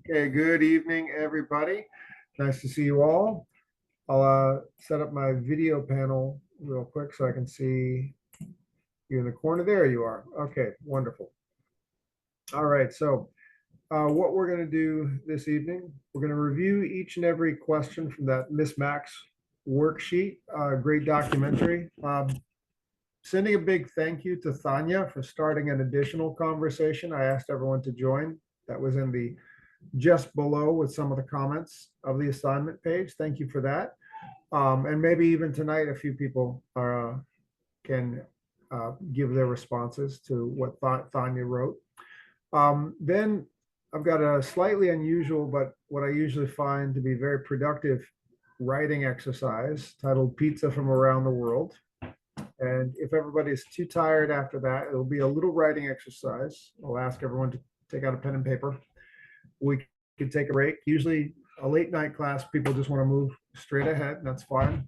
Okay, good evening, everybody. Nice to see you all. I'll set up my video panel real quick so I can see you in the corner. There you are. Okay, wonderful. All right, so what we're going to do this evening, we're going to review each and every question from that Miss Max worksheet. Great documentary. Sending a big thank you to Thanya for starting an additional conversation. I asked everyone to join. That was in the just below with some of the comments of the assignment page. Thank you for that. And maybe even tonight, a few people can give their responses to what Thanya wrote. Then I've got a slightly unusual, but what I usually find to be very productive writing exercise titled Pizza from Around the World. And if everybody's too tired after that, it'll be a little writing exercise. I'll ask everyone to take out a pen and paper. We could take a break. Usually a late night class, people just want to move straight ahead, and that's fine.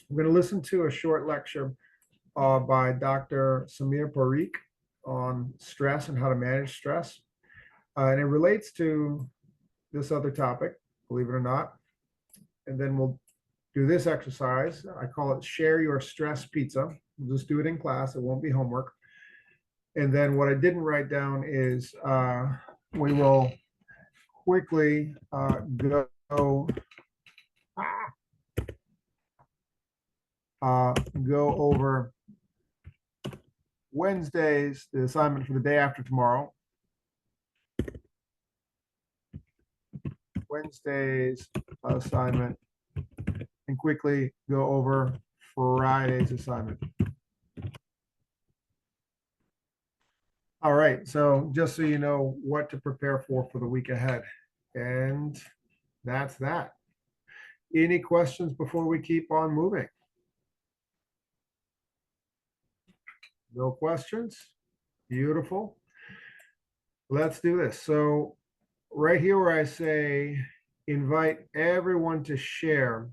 We're going to listen to a short lecture by Dr. Samir Parikh on stress and how to manage stress. And it relates to this other topic, believe it or not. And then we'll do this exercise. I call it Share Your Stress Pizza. We'll just do it in class. It won't be homework. And then what I didn't write down is we will quickly go over Wednesday's, the assignment for the day after tomorrow. Wednesday's assignment, and quickly go over Friday's assignment. All right, so just so you know what to prepare for the week ahead. And that's that. Any questions before we keep on moving? No questions? Beautiful. Let's do this. So right here where I say invite everyone to share,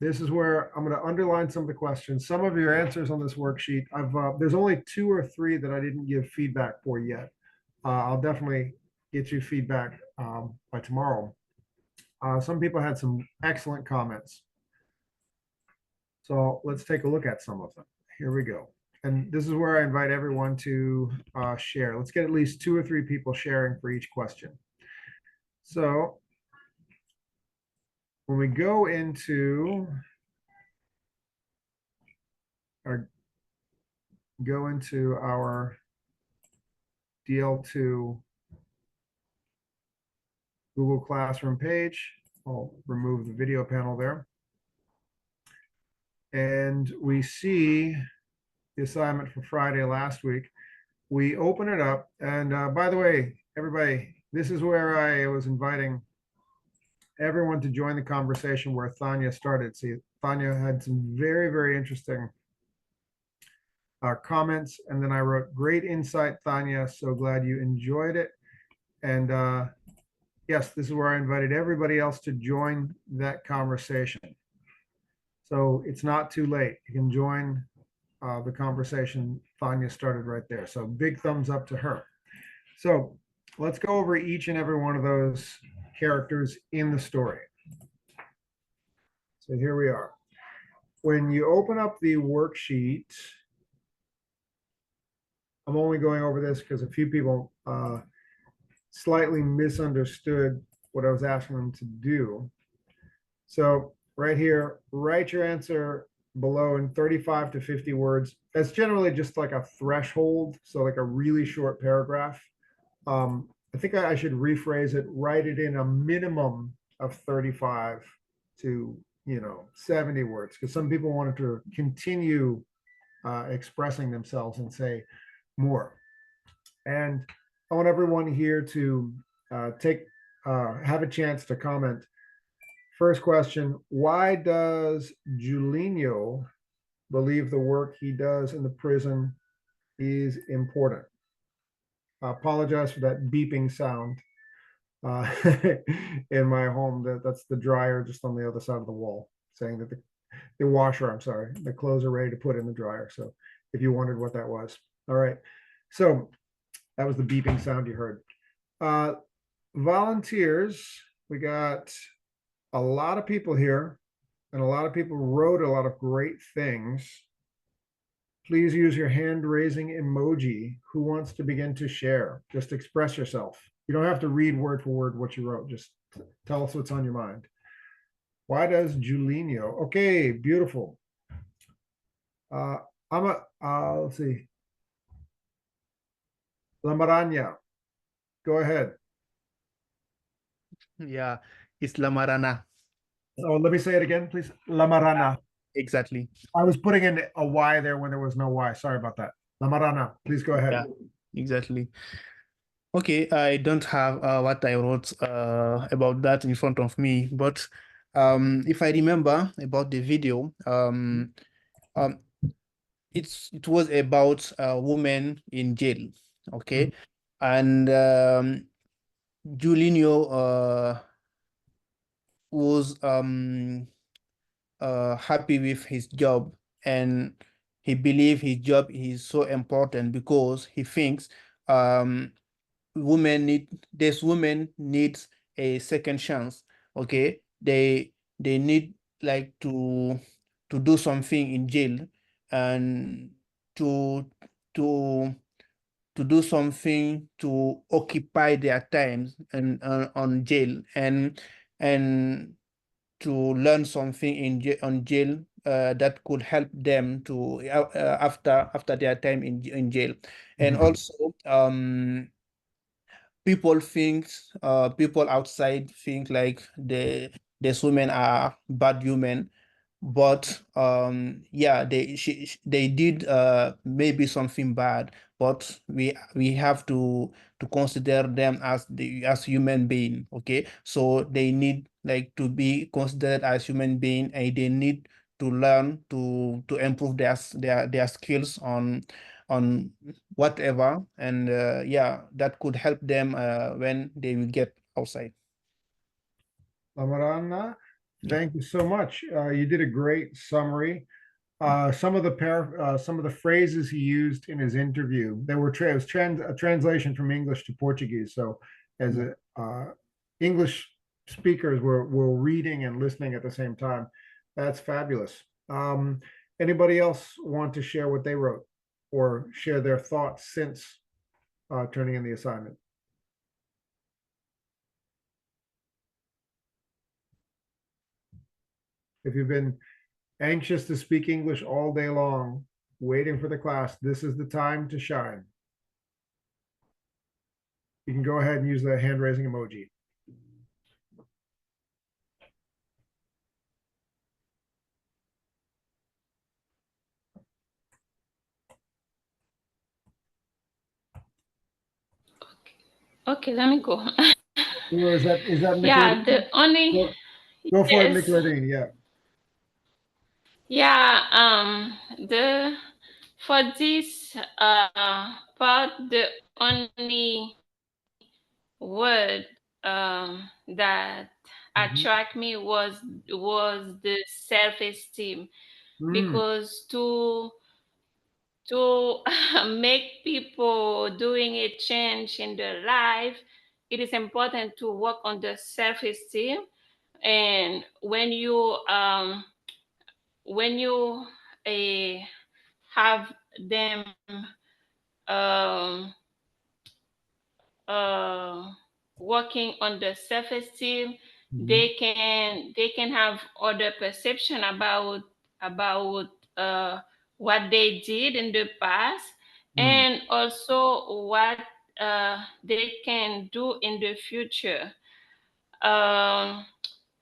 this is where I'm going to underline some of the questions. Some of your answers on this worksheet, there's only 2 or 3 that I didn't give feedback for yet. I'll definitely get you feedback by tomorrow. Some people had some excellent comments. So let's take a look at some of them. Here we go. And this is where I invite everyone to share. Let's get at least 2 or 3 people sharing for each question. So when we go into our DL2 Google Classroom page, I'll remove the video panel there. And we see the assignment for Friday last week. We open it up. And by the way, everybody, this is where I was inviting everyone to join the conversation where Thanya started. See, Thanya had some very, very interesting comments. And then I wrote, great insight, Thanya. So glad you enjoyed it. And yes, this is where I invited everybody else to join that conversation. So it's not too late. You can join the conversation Thanya started right there. So big thumbs up to her. So let's go over each and every one of those characters in the story. So here we are. When you open up the worksheet, I'm only going over this because a few people slightly misunderstood what I was asking them to do. So right here, write your answer below in 35 to 50 words. That's generally just like a threshold, so like a really short paragraph. I think I should rephrase it, write it in a minimum of 35 to 70 words, because some people wanted to continue expressing themselves and say more. And I want everyone here to have a chance to comment. First question, why does Julinho believe the work he does in the prison is important? I apologize for that beeping sound in my home. That's the dryer just on the other side of the wall, saying that the washer, I'm sorry, the clothes are ready to put in the dryer. So if you wondered what that was. All right. So that was the beeping sound you heard. volunteers, we got a lot of people here, and a lot of people wrote a lot of great things. Please use your hand raising emoji. Who wants to begin to share? Just express yourself. You don't have to read word for word what you wrote. Just tell us what's on your mind. Why does Julinho? Okay, beautiful. Uh, let's see. La Marana, go ahead. Yeah, it's La Marana. Oh, let me say it again, please. La Marana. Exactly. I was putting in a Y there when there was no Y. Sorry about that. La Marana, please go ahead. Yeah, exactly. Okay, I don't have what I wrote about that in front of me, but if I remember about the video, um, it was about a woman in jail, okay, and Julinho was happy with his job, and he believed his job is so important because he thinks um this woman needs a second chance. Okay, they need like to do something in jail, and to to to do something to occupy their times and on jail, and to learn something on jail that could help them to after their time in jail. And also people outside think like these women are bad human, but yeah, they did maybe something bad, but we have to consider them as human being. Okay, so they need like to be considered as human being, and they need to learn to improve their skills on whatever, and yeah, that could help them when they will get outside. Lamarana, Yeah. thank you so much. You did a great summary. Some of the phrases he used in his interview, they were it was a translation from English to Portuguese. So as Yeah. a English speakers were reading and listening at the same time. That's fabulous. Anybody else want to share what they wrote or share their thoughts since turning in the assignment? If you've been anxious to speak English all day long, waiting for the class, this is the time to shine. You can go ahead and use the hand raising emoji. Okay, let me go. Or is that Yeah, McKibbens? the only Go for it, yes, McLean. Yeah. yeah. The for this part, the only word that Mhm. attract me was the self-esteem, Mm, because to make people doing a change in their life, it is important to work on the self-esteem. And when you uh, have them um, uh, working on the self-esteem, mhm, they can have other perception about uh, what they did in the past, mm. and also what they can do in the future. Um,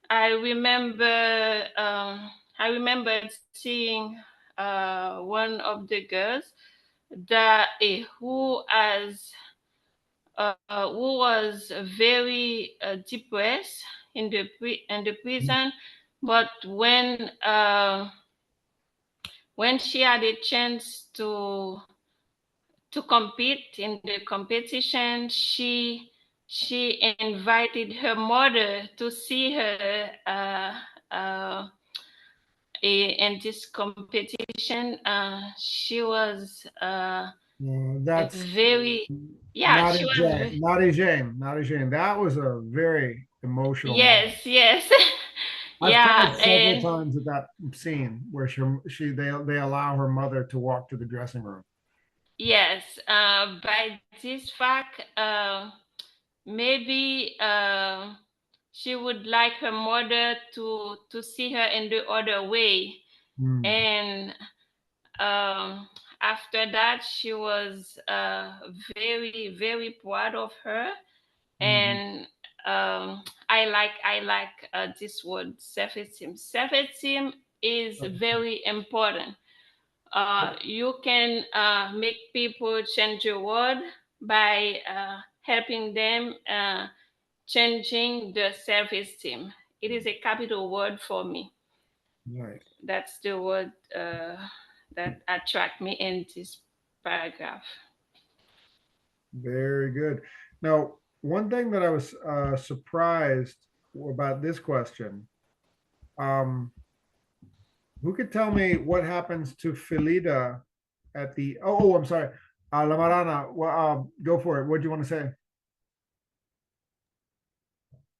I remember I remembered seeing one of the girls that who was very depressed in the prison, but when she had a chance to compete in the competition, she invited her mother to see her in this competition. She was That's It's very, yeah, not she a was, shame. Not a shame. Not a shame. That was a very emotional moment. yes, yes. I've Yeah, cried several and times at that scene where they allow her mother to walk to the dressing room. yes, by this fact, maybe she would like her mother to see her in the other way. Hmm. And after that, she was very, very proud of her. Mhm. And I like this word, self-esteem. Self-esteem is very important. You can make people change your world by helping them changing the self-esteem. It is a capital word for me. Right. That's the word that attract me in this paragraph. Very good. Now, one thing that I was surprised about this question, um, who could tell me what happens to Felida at the, I'm sorry, La Marana, well, go for it. What do you want to say?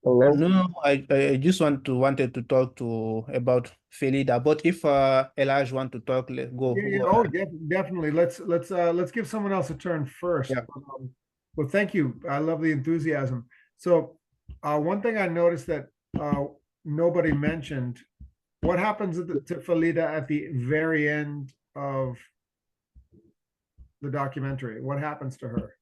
Hello? No, I just wanted to talk to about Felida, but if Elijah want to talk, go Yeah, go oh, ahead. definitely. Let's give someone else a turn first. Yeah. Well, thank you. I love the enthusiasm. So, one thing I noticed that nobody mentioned, what happens to Felida at the very end of the documentary? What happens to her?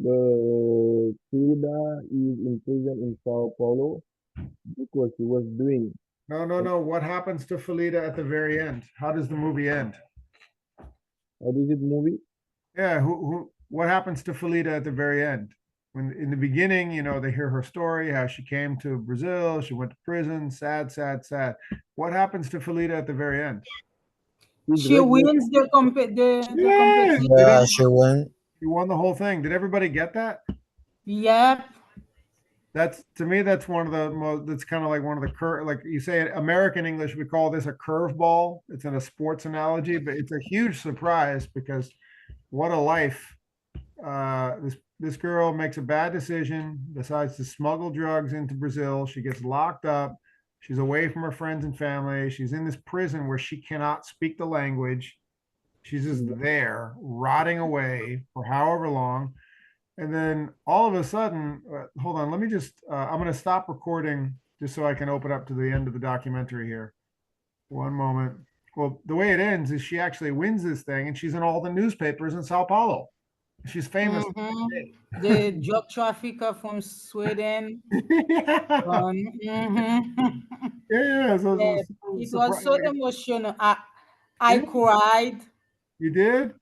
The Frida is in prison in Sao Paulo because she was doing. No. What happens to Felida at the very end? How does the movie end? What is it movie? Yeah, what happens to Felida at the very end? When in the beginning, they hear her story, how she came to Brazil, she went to prison, sad, sad, sad. What happens to Felida at the very end? She's She regular. wins the Yes, competition. Yeah, she won. she won the whole thing. Did everybody get that? Yep. That's to me, that's one of the most. That's kind of like one of the like you say in American English, we call this a curveball. It's in a sports analogy, but it's a huge surprise because what a life. This girl makes a bad decision, decides to smuggle drugs into Brazil. She gets locked up. She's away from her friends and family. She's in this prison where she cannot speak the language. She's just there, rotting away for however long. And then all of a sudden, hold on, let me just, I'm going to stop recording just so I can open up to the end of the documentary here. One moment. Well, the way it ends is she actually wins this thing and she's in all the newspapers in Sao Paulo. She's famous. The drug trafficker from Sweden. Yeah. Yeah. So, Yeah, it was so emotional. I Yeah. cried. You did?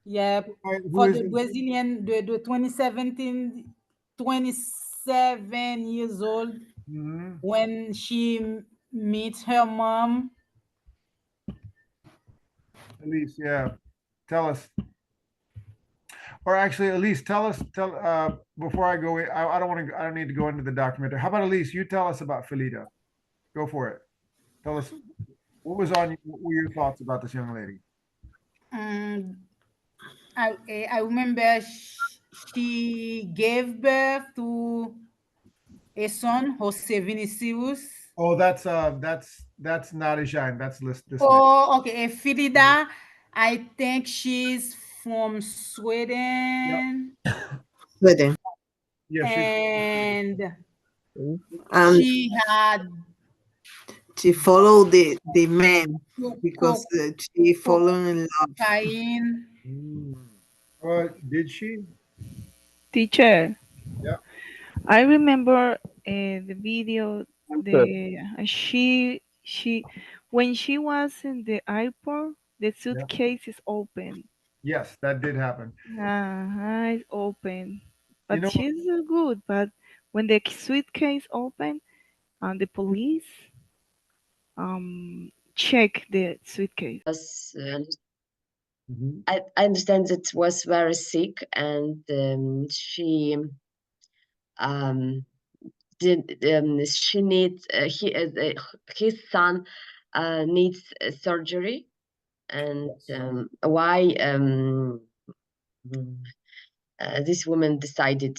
Yeah, Who for is the it? Brazilian, the 2017, 27 years old, Mhm. when she meets her mom. Elise, yeah. Tell us. Or actually, Elise, tell before I go, I don't want to, I don't need to go into the documentary. How about Elise, you tell us about Felida. Go for it. Tell us what were your thoughts about this young lady? Mm, I remember she gave birth to a son, Jose Vinicius. Oh, that's not a shine. That's this lady. Oh, okay. Frida, I think she's from Sweden. Sweden. Yeah, And And she had she followed the man because co- she fallen in love. cocaine. Did she? Teacher, Yeah. I remember the video. Sir, She when she was in the airport, the Yeah. suitcase is open. Yes, that did happen. It's open, You but know, she's good. But when the suitcase open, and the police check the suitcase. Mhm. I understand that was very sick and she she needs his son needs surgery and why this woman decided,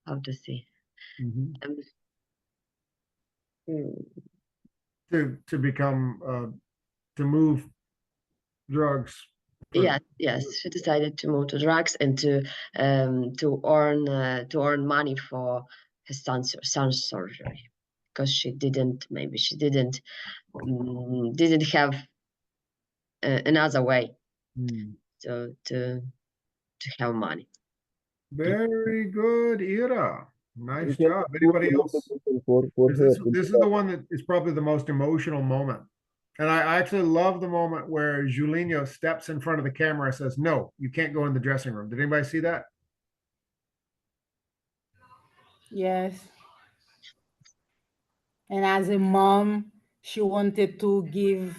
how to say, Mhm. To become to move drugs. Yes, she decided to move to drugs and to earn money for his son's surgery, because she didn't have another way to have money. Very good, Ira. Nice You can job. do Anybody a else? notification for her This to is do the one that is probably the most emotional moment. And I actually love the moment where Julinho steps in front of the camera and says, "No, you can't go in the dressing room." Did anybody see that? Yes. And as a mom, she wanted to give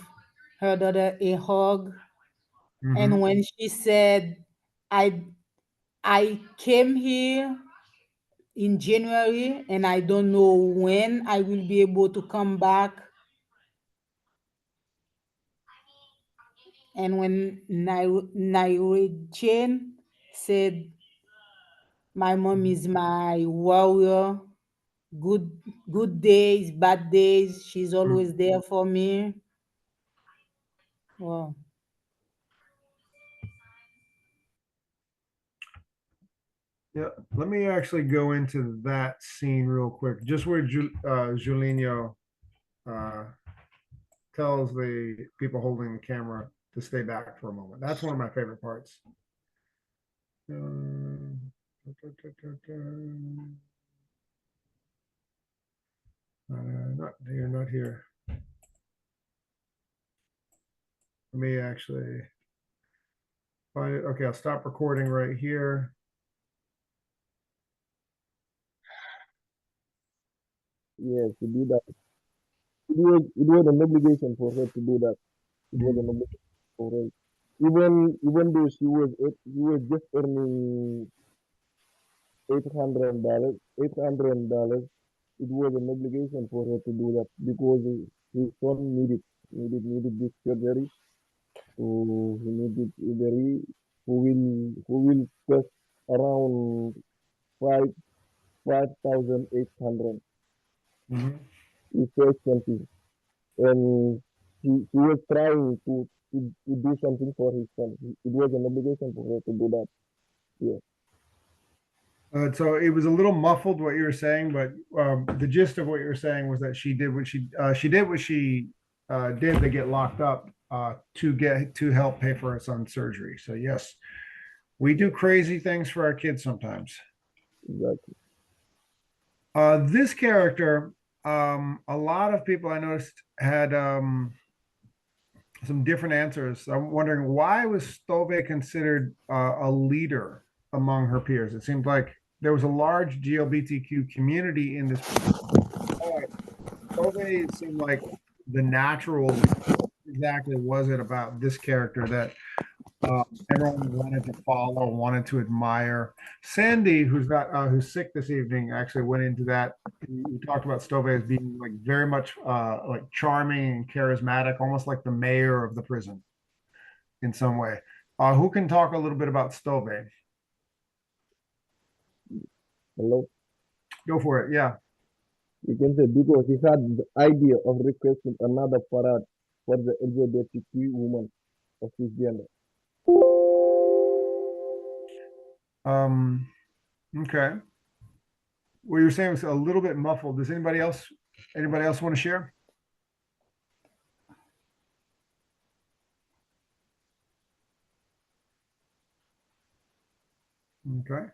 her daughter a hug. And Mhm. when she said, I came here in January and I don't know when I will be able to come back. And when Naira Jane said, my mom is my warrior, good days, bad days, she's always there for me. Wow. Yeah, let me actually go into that scene real quick, just where Julinho tells the people holding the camera to stay back for a moment. That's one of my favorite parts. Not here, not here. Let me actually find it. Okay, I'll stop recording right here. Yes, to do that. It was an obligation for her to do that. It was an obligation for her. Even though she was just earning $800, it was an obligation for her to do that because his son needed this surgery. So he needed surgery who will cost around five 5,800. Mhm. It's so expensive. And he was trying to do something for his son. It was an obligation for her to do that. Yeah. So it was a little muffled what you were saying, but the gist of what you were saying was that she did what she did to get locked up to help pay for her son's surgery. So yes, we do crazy things for our kids sometimes. Exactly. This character, a lot of people I noticed had some different answers. I'm wondering, why was Stove considered a leader among her peers? It seemed like there was a large GLBTQ community in this. Stove seemed like the natural. Exactly, was it about this character that everyone wanted to follow, wanted to admire? Sandy, who's sick this evening, actually went into that. We talked about Stove as being like very much like charming and charismatic, almost like the mayor of the prison in some way. Who can talk a little bit about Stove? Hello. Go for it. Yeah. You can say because he had the idea of requesting another parade for the LGBTQ woman of his gender. Okay. What you're saying was a little bit muffled. Does anybody else want to share? Okay.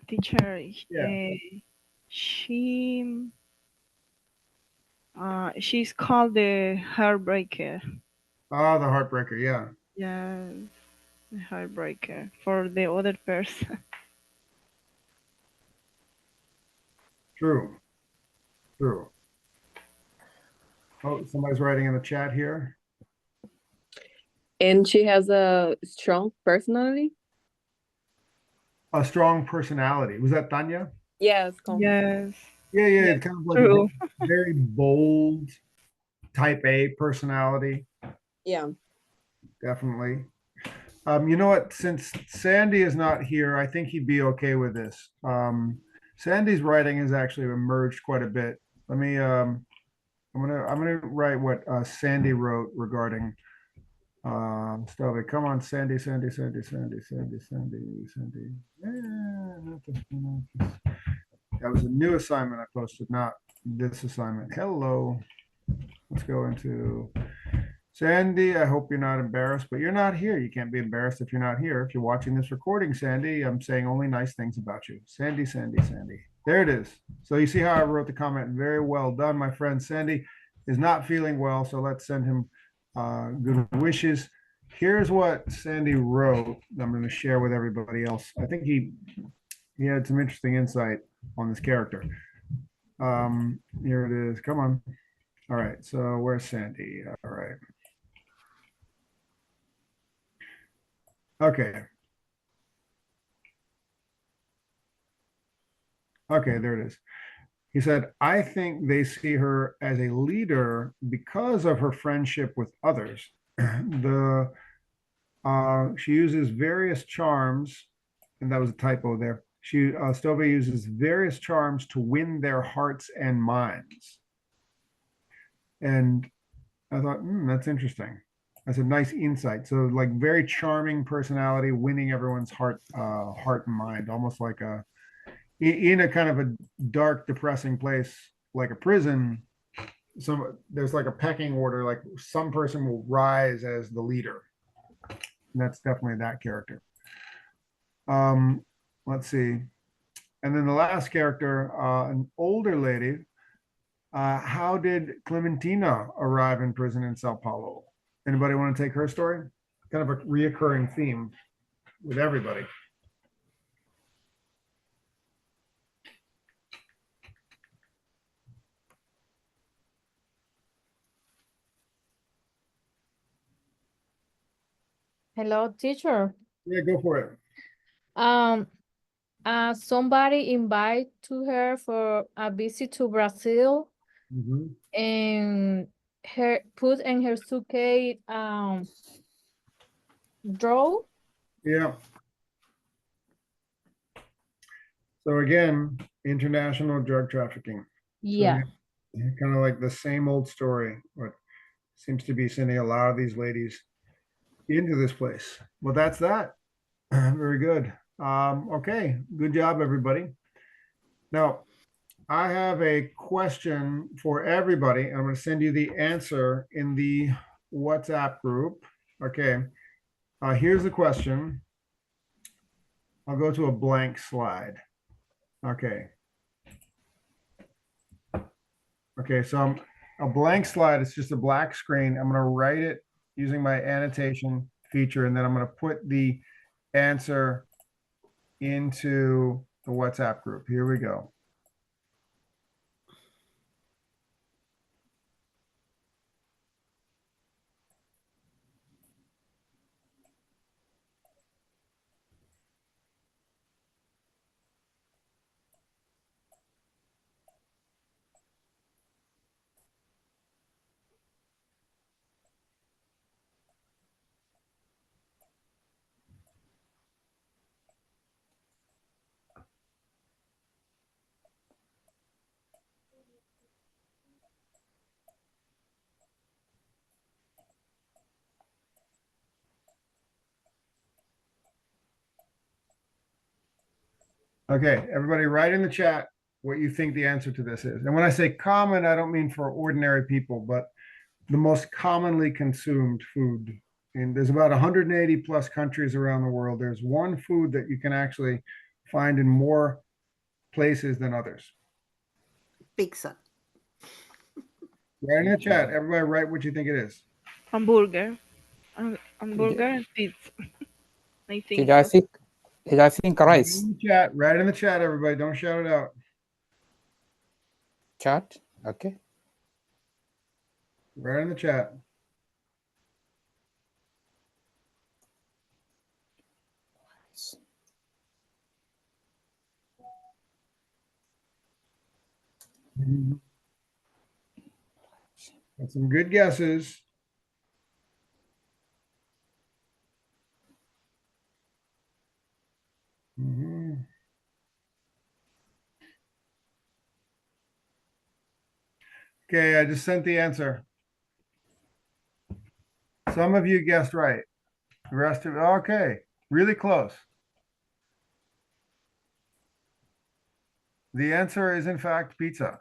Teacher, Yeah. she's called the heartbreaker. Ah, the heartbreaker. Yeah. Yeah, the heartbreaker for the other person. True. True. Oh, somebody's writing in the chat here. And she has a strong personality. A strong personality. Was that Tanya? Yes. Yes. Yeah, yeah, Yeah, it's kind of like a true. very bold type A personality, Yeah. definitely. You know what? Since Sandy is not here, I think he'd be okay with this. Sandy's writing has actually emerged quite a bit. Let me I'm gonna write what Sandy wrote regarding Stubby. Come on, Sandy, Sandy, Sandy, Sandy, Sandy, Sandy, Sandy. Not this, not this. That was a new assignment I posted, not this assignment. Hello. Let's go into Sandy. I hope you're not embarrassed, but you're not here. You can't be embarrassed if you're not here. If you're watching this recording, Sandy, I'm saying only nice things about you. Sandy, Sandy, Sandy. There it is. So you see how I wrote the comment. Very well done, my friend. Sandy is not feeling well, so let's send him good wishes. Here's what Sandy wrote. I'm going to share with everybody else. I think he had some interesting insight on this character. Here it is. Come on. All right. So where's Sandy? All right. Okay. Okay, there it is. He said, I think they see her as a leader because of her friendship with others. She uses various charms, and that was a typo there. Stove uses various charms to win their hearts and minds. And I thought, that's interesting. That's a nice insight. So, like, very charming personality, winning everyone's heart and mind, almost like in a kind of a dark, depressing place like a prison. There's like a pecking order. Like some person will rise as the leader. And that's definitely that character. Let's see. And then the last character, an older lady. How did Clementina arrive in prison in Sao Paulo? Anybody want to take her story? Kind of a reoccurring theme with everybody. Hello, teacher. Yeah, go for it. Somebody invite to her for a visit to Brazil, Mhm. and her put in her suitcase draw. Yeah. So again, international drug trafficking. Yeah. Kind of like the same old story, what seems to be sending a lot of these ladies into this place. Well, that's that. Very good. Okay, good job, everybody. Now, I have a question for everybody. I'm going to send you the answer in the WhatsApp group. Okay, here's the question. I'll go to a blank slide. Okay. Okay, so a blank slide, it's just a black screen. I'm going to write it using my annotation feature, and then I'm going to put the answer into the WhatsApp group. Here we go. Okay, everybody write in the chat what you think the answer to this is. And when I say common, I don't mean for ordinary people, but the most commonly consumed food. And there's about 180 plus countries around the world. There's one food that you can actually find in more places than others. Pizza. Write in the chat. Everybody write what you think it is. Hamburger. Hamburger and pizza. I think I so. think I think rice. Write in the chat, everybody. Don't shout it out. Chat. Okay. Write in the chat. Mhm. Got some good guesses. Mhm. Okay, I just sent the answer. Some of you guessed right. The rest of okay, really close. The answer is in fact pizza.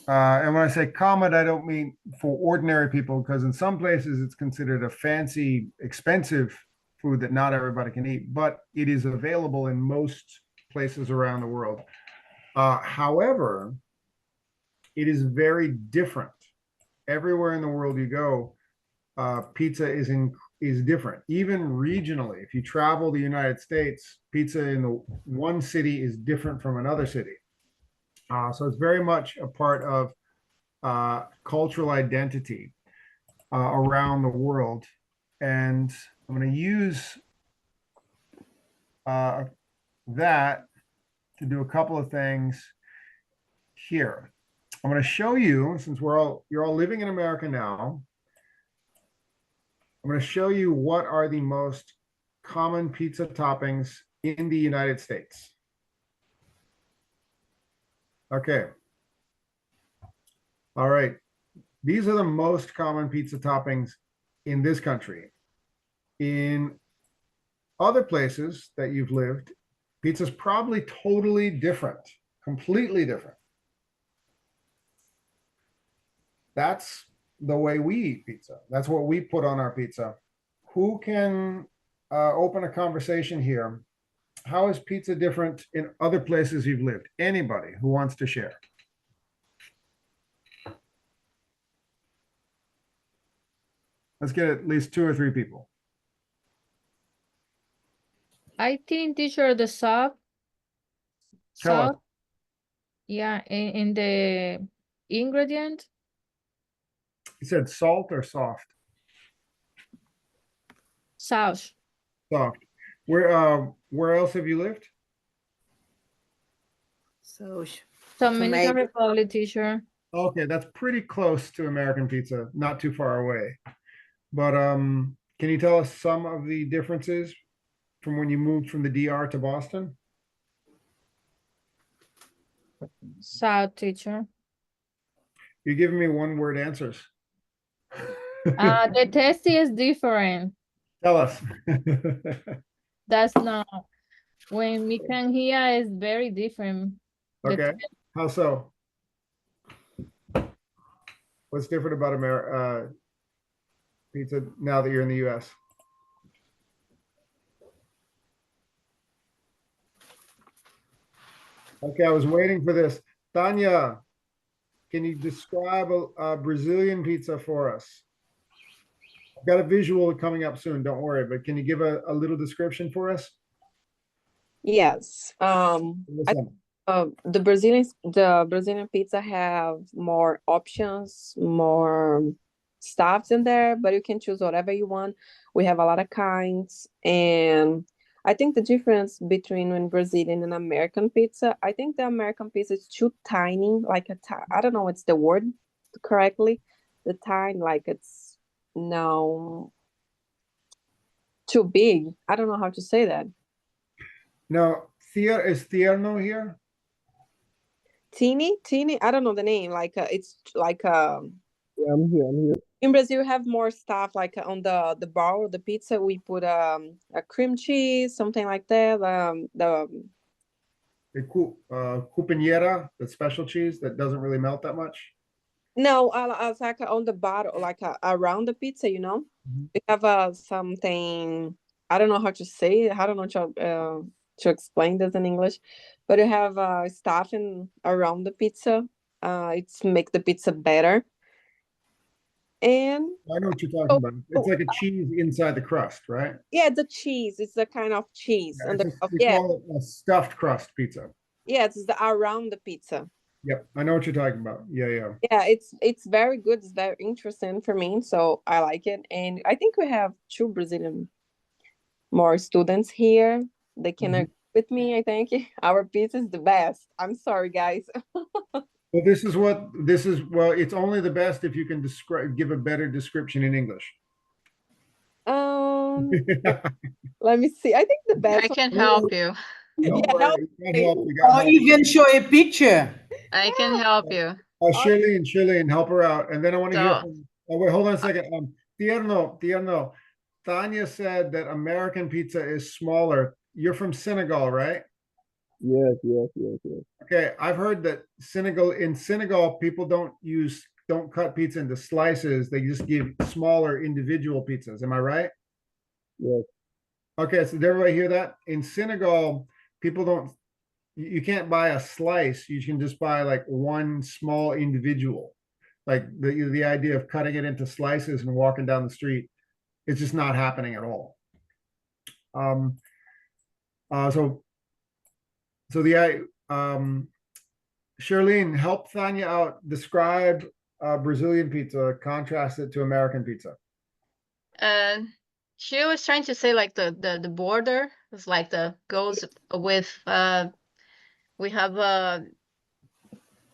And when I say common, I don't mean for ordinary people, because in some places it's considered a fancy, expensive food that not everybody can eat, but it is available in most places around the world. However, it is very different. Everywhere in the world you go, pizza is different, even regionally. If you travel the United States, pizza in the one city is different from another city. So it's very much a part of cultural identity around the world. And I'm going to use that to do a couple of things here. I'm going to show you, since you're all living in America now, I'm going to show you what are the most common pizza toppings in the United States. Okay. All right. These are the most common pizza toppings in this country. In other places that you've lived, pizza's probably totally different, completely different. That's the way we eat pizza. That's what we put on our pizza. Who can open a conversation here? How is pizza different in other places you've lived? Anybody who wants to share? Let's get at least 2 or 3 people. I think, teacher, the salt, Tell us. yeah, in the ingredient, You said salt or soft? sauce. Soft. Where else have you lived? So Dominican Republic, teacher. Okay, that's pretty close to American pizza, not too far away. But can you tell us some of the differences from when you moved from the DR to Boston? South, teacher. You're giving me one-word answers. The taste is different. Tell us. That's not, when we can hear is very different. Okay, how so? What's different about pizza now that you're in the US? Okay, I was waiting for this. Tanya, can you describe a Brazilian pizza for us? I've got a visual coming up soon, don't worry, but can you give a little description for us? Yes. The Brazilian pizza have more options, more stuffs in there, but you can choose whatever you want. We have a lot of kinds, and I think the difference between when Brazilian and American pizza, I think the American pizza is too tiny, like I don't know what's the word correctly. The tiny, like it's no too big. I don't know how to say that. Now, is tierno here? Teeny, I don't know the name. Like it's like Yeah, I'm here. in Brazil, we have more stuff like on the bar, the pizza. We put a cream cheese, something like that. The Cupinheira, the special cheese that doesn't really melt that much. no, I was like on the bottom, like around the pizza. You know, we have something. I don't know how to say it. I don't know to explain this in English, but you have stuffing around the pizza. It's make the pizza better. And I know what you're talking about. It's like a cheese inside the crust, right? Yeah, the cheese. It's a kind of cheese. Yeah, we call it a stuffed crust pizza. Yeah, it's around the pizza. Yep, I know what you're talking about. Yeah. Yeah, it's very good. It's very interesting for me, so I like it. And I think we have 2 Brazilian more students here. They can with me, I think. Our pizza is the best. I'm sorry, guys. Well, well, it's only the best if you can give a better description in English. Let me see. I think the best I can help you. Don't worry, you can't help, you Or got help. even show a picture. I can help you. Shirley, help her out. And then I want to hear So- from, oh, wait, hold on a second. Tierno, Tanya said that American pizza is smaller. You're from Senegal, right? Yes. Okay, I've heard that in Senegal, people don't cut pizza into slices. They just give smaller individual pizzas. Am I right? Yes. Okay, so did everybody hear that? In Senegal, you can't buy a slice. You can just buy like one small individual. Like the idea of cutting it into slices and walking down the street, it's just not happening at all. Charlene, help Thanya out. Describe Brazilian pizza, contrast it to American pizza. She was trying to say like the border is like goes with we have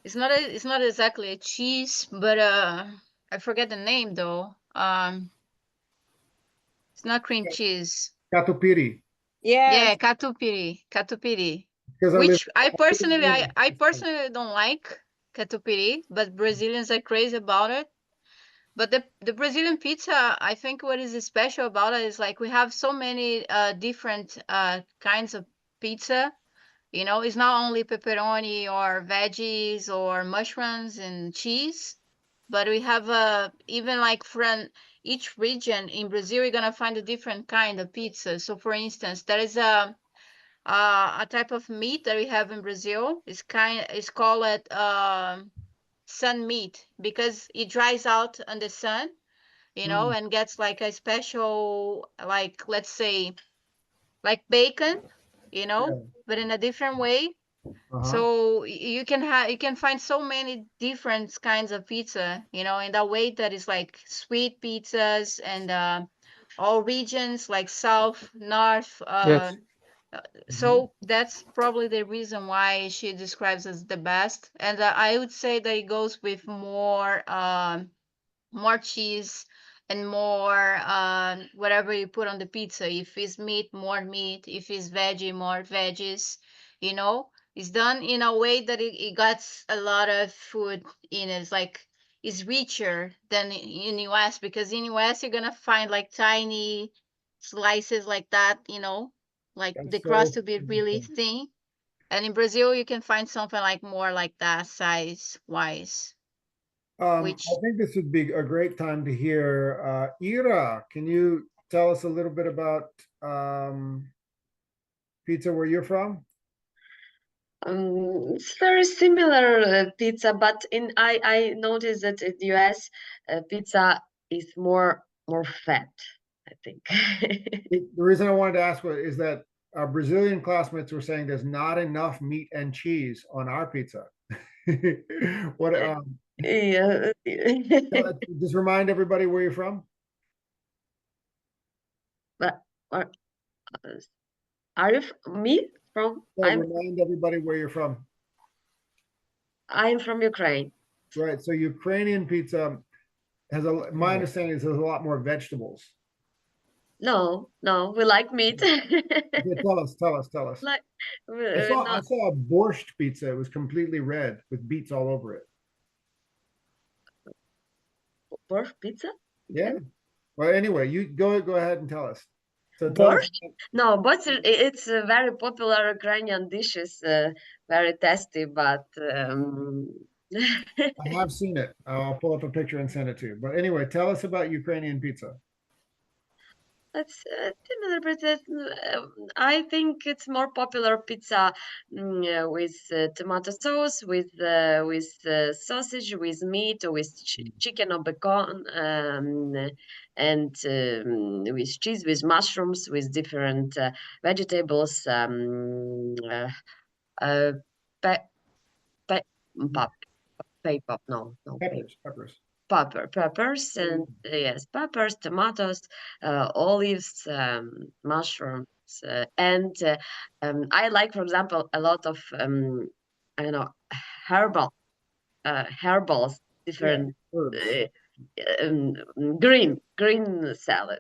it's not exactly a cheese, but I forget the name though. It's not cream cheese. Catupiry. Yeah, catupiry. Which I personally don't like catupiry, but Brazilians are crazy about it. But the Brazilian pizza, I think what is special about it is like we have so many different kinds of pizza. You know, it's not only pepperoni or veggies or mushrooms and cheese, but we have even like from each region in Brazil, you're gonna find a different kind of pizza. So, for instance, there is a type of meat that we have in Brazil. It's called sun meat because it dries out on the sun, you know, and gets like a special, like let's say, like bacon, you know, but in a different way. So you can find so many different kinds of pizza, you know, in that way that is like sweet pizzas and all regions like south, north. Yes. So that's probably the reason why she describes as the best. And I would say that it goes with more cheese and more whatever you put on the pizza. If it's meat, more meat. If it's veggie, more veggies. You know, it's done in a way that it gets a lot of food in it. It's like it's richer than in US because in US you're gonna find like tiny slices like that. You know, like the crust to be really thin. And in Brazil you can find something like more like that size wise. I think this would be a great time to hear Ira. Can you tell us a little bit about pizza where you're from? It's very similar pizza, but I noticed that in the US pizza is more fat, I think. The reason I wanted to ask is that our Brazilian classmates were saying there's not enough meat and cheese on our pizza. What? Yeah. Just remind everybody where you're from. But are you me from? Remind everybody where you're from. I'm from Ukraine. Right. So Ukrainian pizza has my understanding is there's a lot more vegetables. No, we like meat. Tell us. Like, I saw a borscht pizza. It was completely red with beets all over it. Borscht pizza? Yeah. Well, anyway, you go ahead and tell us. So borscht? No, but it's a very popular Ukrainian dishes, very tasty, but I have seen it. I'll pull up a picture and send it to you. But anyway, tell us about Ukrainian pizza. It's similar, but I think it's more popular pizza with tomato sauce, with sausage, with meat, or with chicken or bacon, and with cheese, with mushrooms, with different vegetables. Peppers. peppers, and yes, peppers, tomatoes, olives, mushrooms, and I like, for example, a lot of I don't know, herbals, different green salad.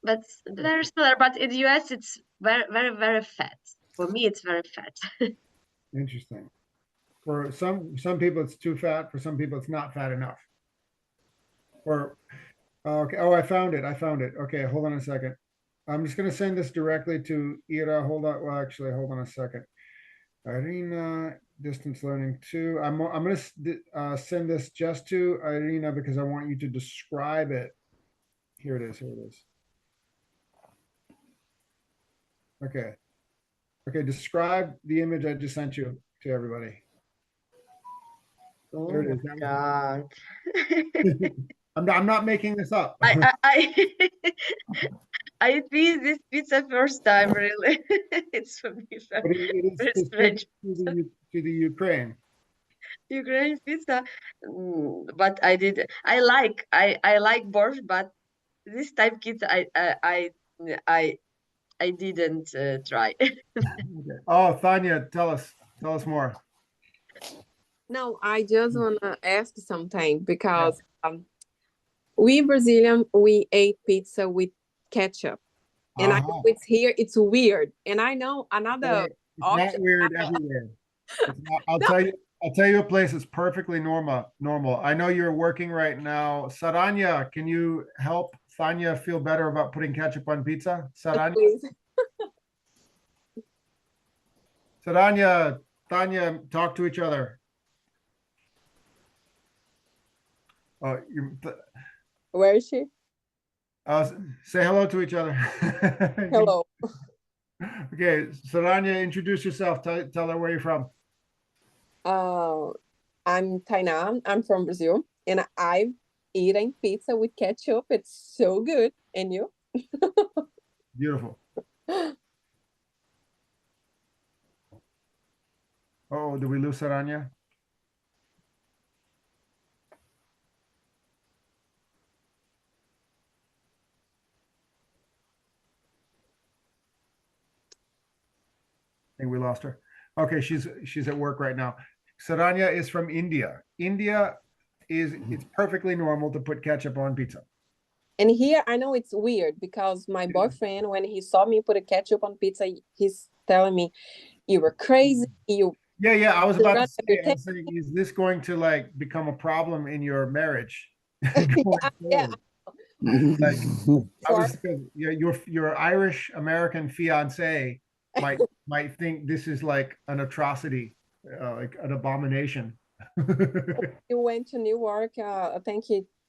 But very similar. But in the US, it's very fat. For me, it's very fat. Interesting. For some people, it's too fat. For some people, it's not fat enough. Or okay. Oh, I found it. Okay, hold on a second. I'm just going to send this directly to Ira. Hold on. Well, actually, hold on a second. Irina, distance learning 2. I'm going to send this just to Irina because I want you to describe it. Here it is. Okay. Describe the image I just sent you to everybody. Oh There it my is. God. I'm not making this up. I eat this pizza first time, really. It's for me But it is very specific strange. to the Ukraine. Ukraine pizza, but I like borscht, but this type pizza I didn't try. Oh, Tanya, tell us more. No, I just wanna ask something because we Brazilian, we ate pizza with ketchup, and I know it's here, it's weird, and I know another It's not weird everywhere. It's not, I'll tell you a place that's perfectly normal. I know you're working right now. Saranya, can you help Tanya feel better about putting ketchup on pizza? Saranya? Saranya, Tanya, talk to each other. Oh, where is she? Say hello to each other. Hello. Okay, Saranya, introduce yourself. Tell her where you're from. I'm Tainá. I'm from Brazil, and I've eaten pizza with ketchup. It's so good. And you? Beautiful. Oh, did we lose Saranya? I think we lost her. Okay, she's at work right now. Saranya is from India. It's perfectly normal to put ketchup on pizza. And here I know it's weird because my boyfriend, when he saw me put a ketchup on pizza, he's telling me, "You were crazy." Yeah. I was about to say, is this going to like become a problem in your marriage? Yeah. Like, your Irish American fiance might think this is like an atrocity, like an abomination. He went to New York, I think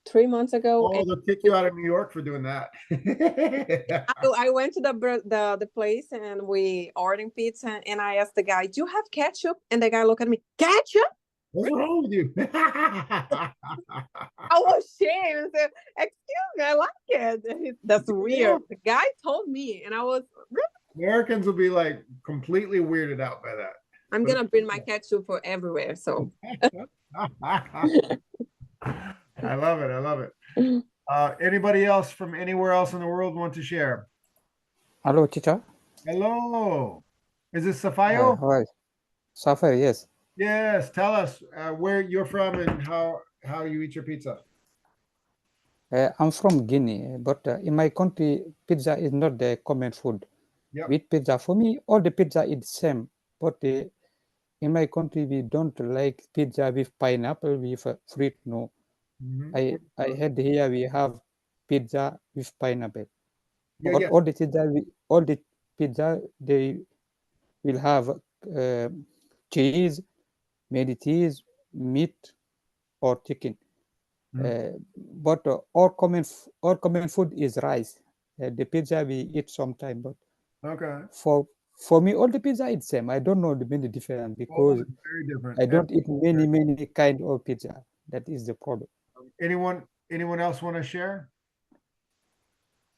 3 months ago. Oh, they'll kick you out of New York for doing that. I went to the place and we ordered pizza, and I asked the guy, "Do you have ketchup?" And the guy looked at me, "Ketchup? What's wrong with you?" I was ashamed and said, "Excuse me, I like it." That's weird. The guy told me, and I was Americans will be like completely weirded out by that. I'm gonna bring my ketchup for everywhere. So I love it. Anybody else from anywhere else in the world want to share? Hello, teacher. Hello. Is this Safayo? Hi. Safayo, yes. Yes. Tell us where you're from and how you eat your pizza. I'm from Guinea, but in my country, pizza is not the common food. Yep. With pizza, for me, all the pizza is the same. But in my country, we don't like pizza with pineapple, with fruit. No. I heard here we have pizza with pineapple. But all the pizza they will have cheese, maybe cheese, meat, or chicken. But all common food is rice. The pizza we eat sometime, but for me all the pizza is same. I don't know the many difference because very different. I don't eat many kind of pizza. That is the problem. Anyone else want to share?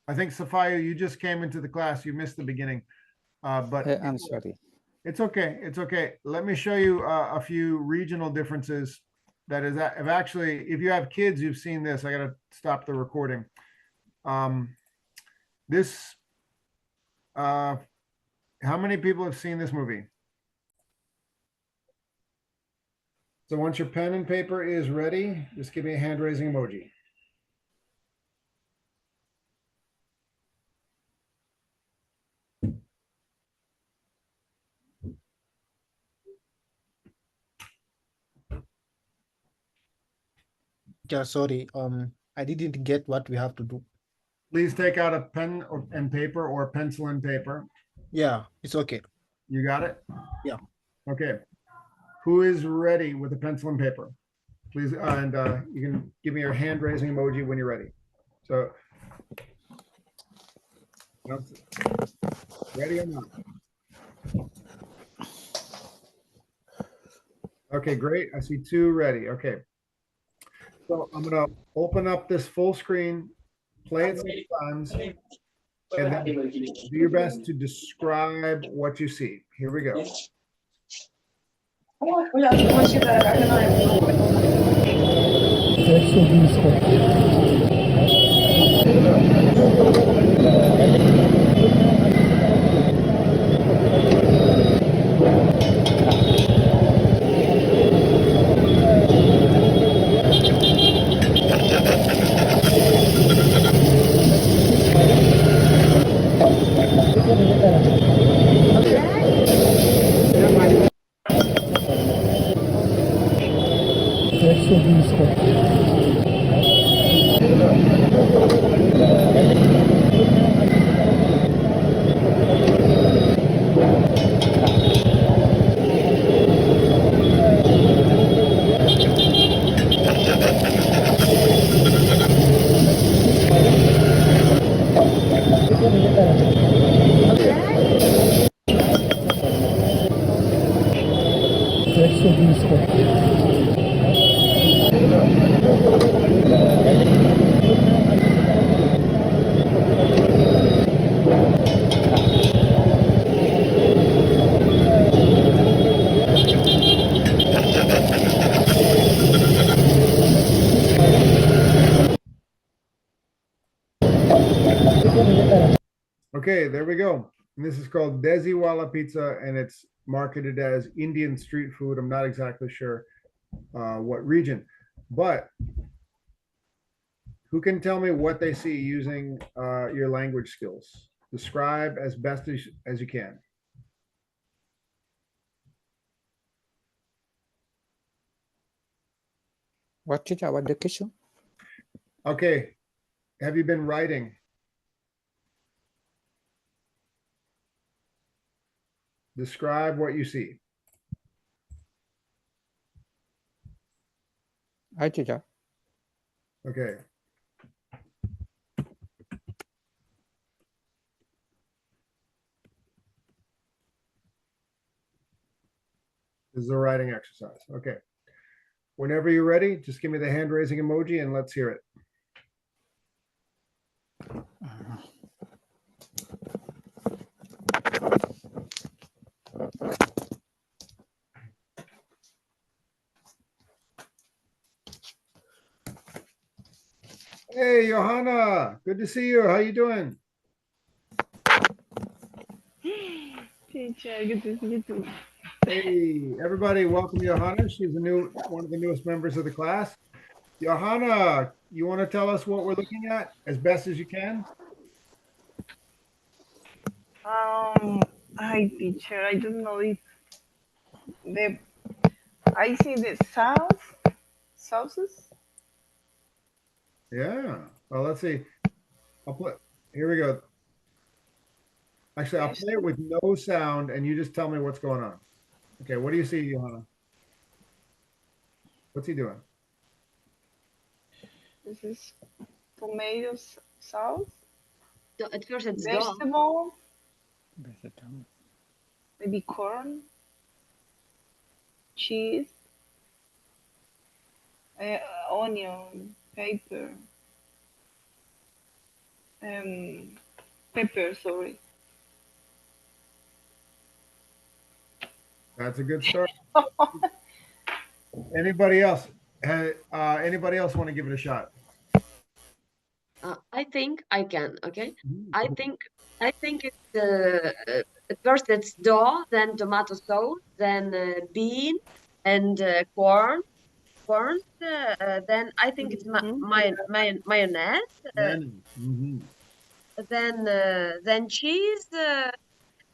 I think Safayo, you just came into the class. You missed the beginning. But I'm sorry. It's okay. It's okay. Let me show you a few regional differences. That is, I've actually, if you have kids, you've seen this. I got to stop the recording. This, how many people have seen this movie? So once your pen and paper is ready, just give me a hand raising emoji. Yeah, sorry. I didn't get what we have to do. Please take out a pen and paper or pencil and paper. Yeah, it's okay. You got it? Yeah. Okay. Who is ready with a pencil and paper? Please, and you can give me your hand raising emoji when you're ready. So, ready or not? Okay, great. I see two ready. Okay. So I'm gonna open up this full screen, play it 6 times, and then do your best to describe what you see. Here we go. Okay, there we go. And this is called Desiwala Pizza, and it's marketed as Indian street food. I'm not exactly sure what region, but who can tell me what they see using your language skills? Describe as best as you can. What teacher? What the question? Okay, have you been writing? Describe what you see. Hi, teacher. Okay. This is a writing exercise. Okay. Whenever you're ready, just give me the hand raising emoji and let's hear it. Hey, Johanna, good to see you. How you doing? Teacher, good to see you too. Hey, everybody, welcome Johanna. She's one of the newest members of the class. Johanna, you want to tell us what we're looking at as best as you can? Hi, teacher. I don't know if I see the sauces. Yeah. Well, let's see. Here we go. Actually, I'll play it with no sound and you just tell me what's going on. Okay, what do you see, Johanna? What's he doing? This is tomato sauce. At first it's vegetable. Maybe corn. Cheese. Onion. Pepper. Pepper, sorry. That's a good start. Anybody else? Anybody else want to give it a shot? I think I can. Okay. Mhm. I think it's at first it's dough, then tomato sauce, then bean and corn. Then I think it's mayonnaise. Mhm. Then cheese.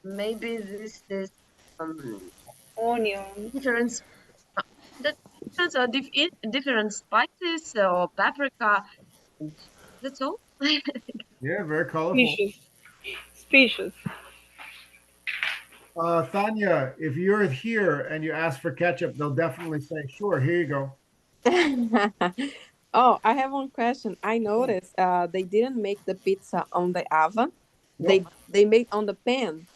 Maybe this is Onion. different. The difference or different spices or paprika. And that's all. Yeah, very colorful. Species. Thanya, if you're here and you ask for ketchup, they'll definitely say, sure, here you go. Oh, I have one question. I noticed they didn't make the pizza on the oven. Nope. They made on the pan.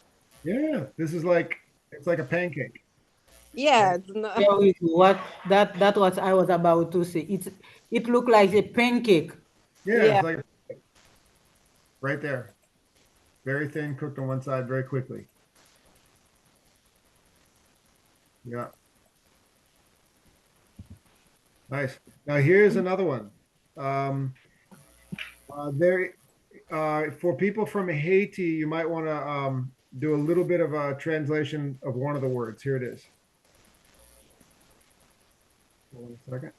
Yeah, this is like, it's like a pancake. Yeah, it's not. Yeah, with what that was I was about to say. It looked like a pancake. Yeah, Yeah. it's like right there. Very thin, cooked on one side very quickly. Yeah. Nice. Now here's another one. For people from Haiti, you might want to do a little bit of a translation of one of the words. Here it is. Hold on a second.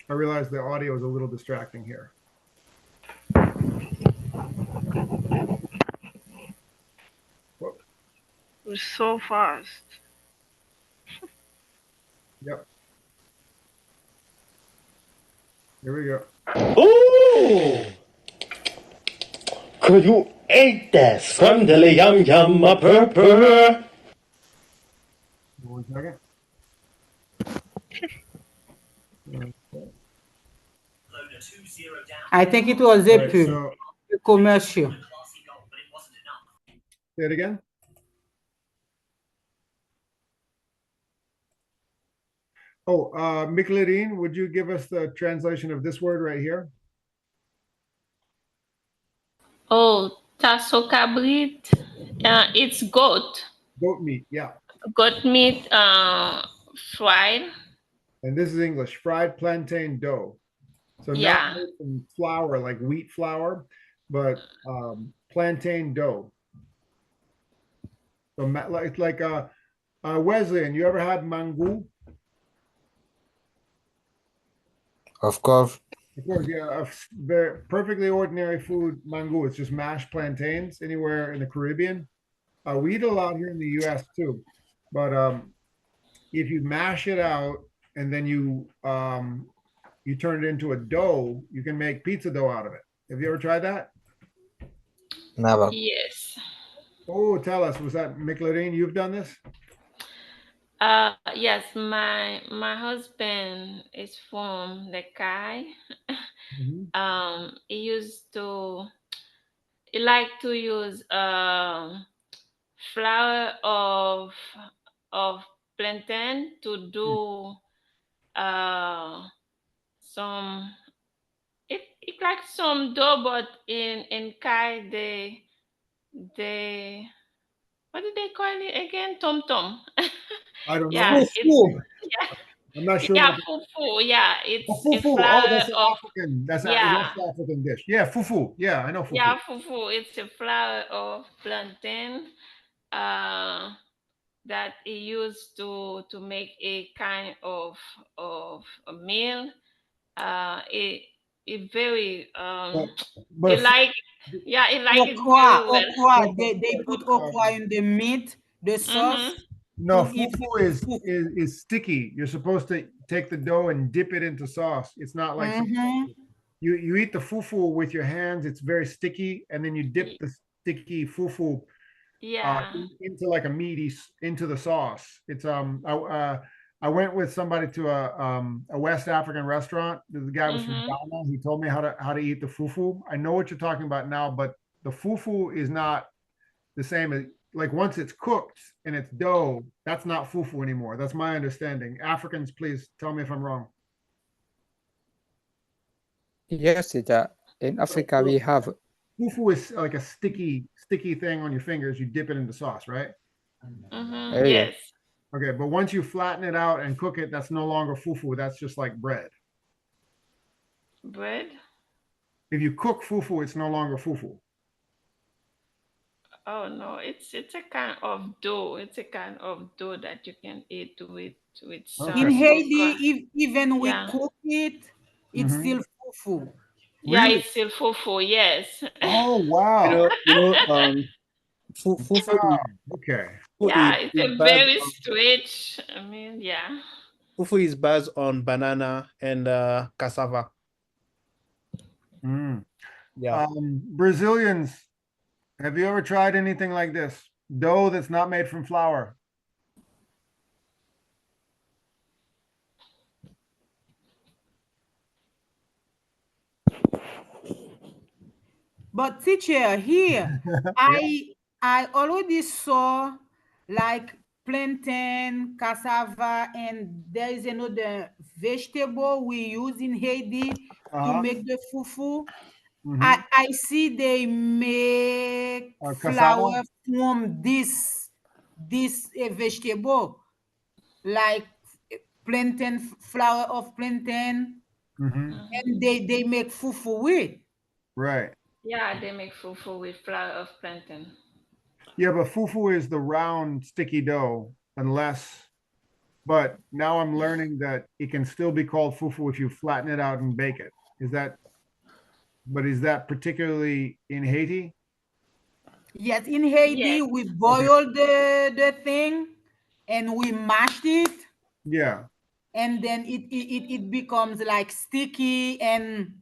I realize the audio is a little distracting here. Whoop. It was so fast. Yep. Here we go. Ooh! Could you eat that scrumdiddly yum yum a purr? 1 second. I think it was a Right, pub, so a commercial. say it again. Oh, Michelin, would you give us the translation of this word right here? Oh, tasso cabrit. It's goat. Goat meat, yeah. Goat meat fried. And this is English, fried plantain dough. So Yeah. not made from flour, like wheat flour, but plantain dough. So like Wesleyan, you ever had mango? Of course. Of course, yeah, very perfectly ordinary food, mango. It's just mashed plantains anywhere in the Caribbean. We eat a lot here in the U.S. too, but if you mash it out and then you turn it into a dough, you can make pizza dough out of it. Have you ever tried that? Never. Yes. Oh, tell us, was that Michelin? You've done this? Yes, my husband is from the Kai. He like to use flour of plantain to do some it like some dough, but in Kai they what did they call it again? Tom tom. I don't Yeah, know. it's yeah. I'm not sure. Yeah, fufu. Yeah, it's Oh, a fufu. flour Oh, that's an of African. That's a yeah, West African dish. Yeah, fufu. Yeah, I know fufu. yeah, fufu. It's a flour of plantain that he used to make a kind of a meal. It very But it like yeah, it like it Okra, very well. okra. They put okra in the meat, the sauce no, to eat fufu with the is sticky. You're supposed to take the dough and dip it into sauce. It's not like you eat the fufu with your hands. It's very sticky, and then you dip the sticky fufu Yeah. into like a meaty into the sauce. It's I went with somebody to a West African restaurant. The guy was from Ghana. He told me how to eat the fufu. I know what you're talking about now, but the fufu is not the same as like once it's cooked and it's dough, that's not fufu anymore. That's my understanding. Africans, please tell me if I'm wrong. Yes, in Africa we have. Fufu is like a sticky thing on your fingers. You dip it into sauce, right? Mm-hmm. Yes. Okay, but once you flatten it out and cook it, that's no longer fufu. That's just like bread. Bread? If you cook fufu, it's no longer fufu. Oh no, it's a kind of dough. It's a kind of dough that you can eat with sauce. In Haiti, even we Yeah. cook it, it's still fufu. Yeah, Really? it's still fufu. Yes. Oh wow. Fufu okay. Yeah, it's a very strange. I mean, yeah. Fufu is based on banana and cassava. Yeah. Brazilians, have you ever tried anything like this? Dough that's not made from flour. But teacher, here, I already saw like plantain, cassava, and there is another vegetable we use in Haiti to make the fufu. I see they make Cassava? flour from this vegetable, like plantain, flour of plantain, and they make fufu with. Right. Yeah, they make fufu with flour of plantain. Yeah, but fufu is the round, sticky dough, but now I'm learning that it can still be called fufu if you flatten it out and bake it. Is that particularly in Haiti? Yes, in Haiti, we boil the thing and we mashed it, Yeah. and then it becomes like sticky. And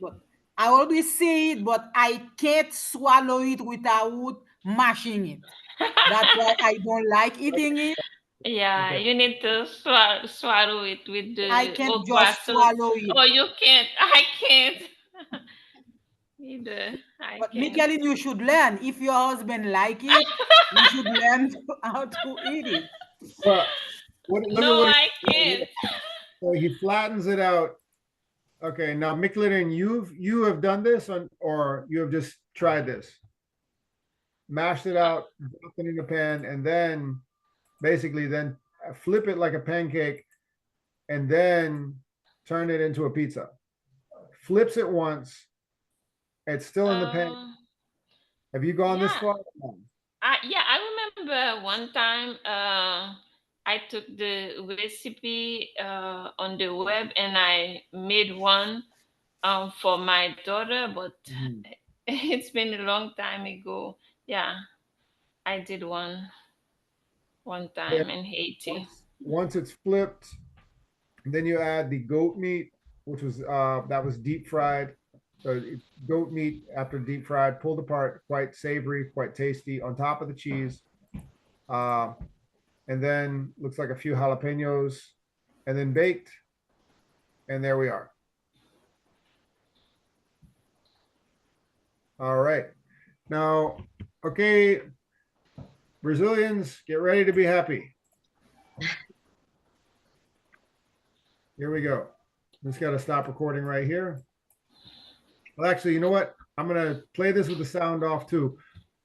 but I always say it, but I can't swallow it without mashing it. That's why I don't like eating it. Yeah, you need to swallow it with I the can't okra just sauce. swallow it. Oh, you can't. I can't. Either. I But can't. Michelin, you should learn. If your husband like it, you should learn how to eat it. But look No, at what I can't. so he flattens it out. Okay, now Michelin, you have done this or you have just tried this. Mashed it out, drop it in a pan, and then basically then flip it like a pancake and then turn it into a pizza. Flips it once. It's still in the pan. Have you gone this far? Yeah, I remember one time I took the recipe on the web and I made one for my daughter, but it's been a long time ago. Yeah, I did one time in Haiti. Once it's flipped, then you add the goat meat, which was that was deep fried. So goat meat after deep fried, pulled apart, quite savory, quite tasty, on top of the cheese. And then looks like a few jalapenos, and then baked. And there we are. All right. Now, okay, Brazilians, get ready to be happy. Here we go. Just got to stop recording right here. Well, actually, you know what? I'm going to play this with the sound off too.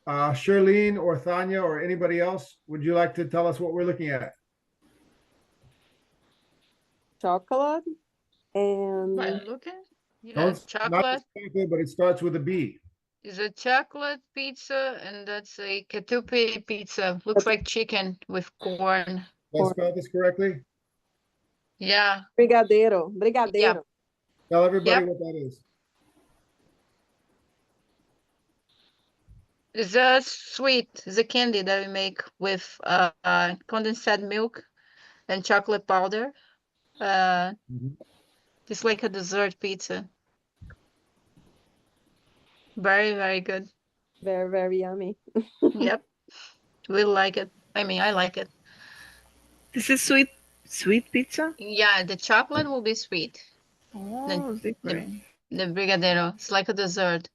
Charlene or Thanya or anybody else, would you like to tell us what we're looking at? Chocolate and looking? Not Chocolate chocolate, but it starts with a B. is a chocolate pizza, and that's a catupiry pizza. Looks like chicken with corn. Did I spell this correctly? Yeah. Brigadeiro. Brigadeiro. Tell everybody what that is. It's a sweet. It's a candy that we make with condensed milk and chocolate powder. It's like a dessert pizza. Very, very good. Very, very yummy. Yep. We like it. I mean, I like it. This is sweet pizza? Yeah, the chocolate will be sweet. Oh, different. The brigadeiro. It's like a dessert.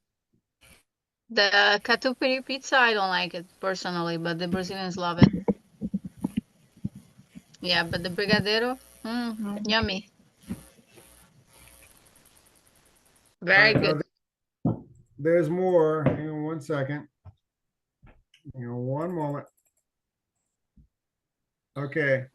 The catupiry pizza, I don't like it personally, but the Brazilians love it. Yeah, but the brigadeiro, yummy. Very All right, good. now there's more. Hang on one second. Hang on one moment. Okay.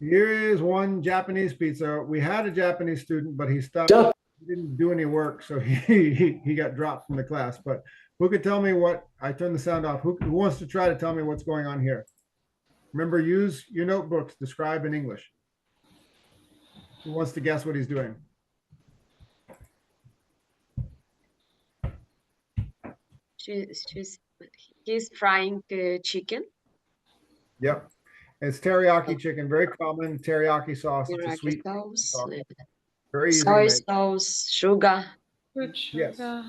Here is one Japanese pizza. We had a Japanese student, but he stopped. He didn't do any work, so he got dropped from the class. But who could tell me what? I turned the sound off. Who wants to try to tell me what's going on here? Remember, use your notebooks. Describe in English. Who wants to guess what he's doing? He's frying chicken. Yep. It's teriyaki chicken, very common teriyaki sauce. It's a Teriyaki sweet sauce, sauce. Very easy to soy make. sauce, sugar. Good Yes. sugar.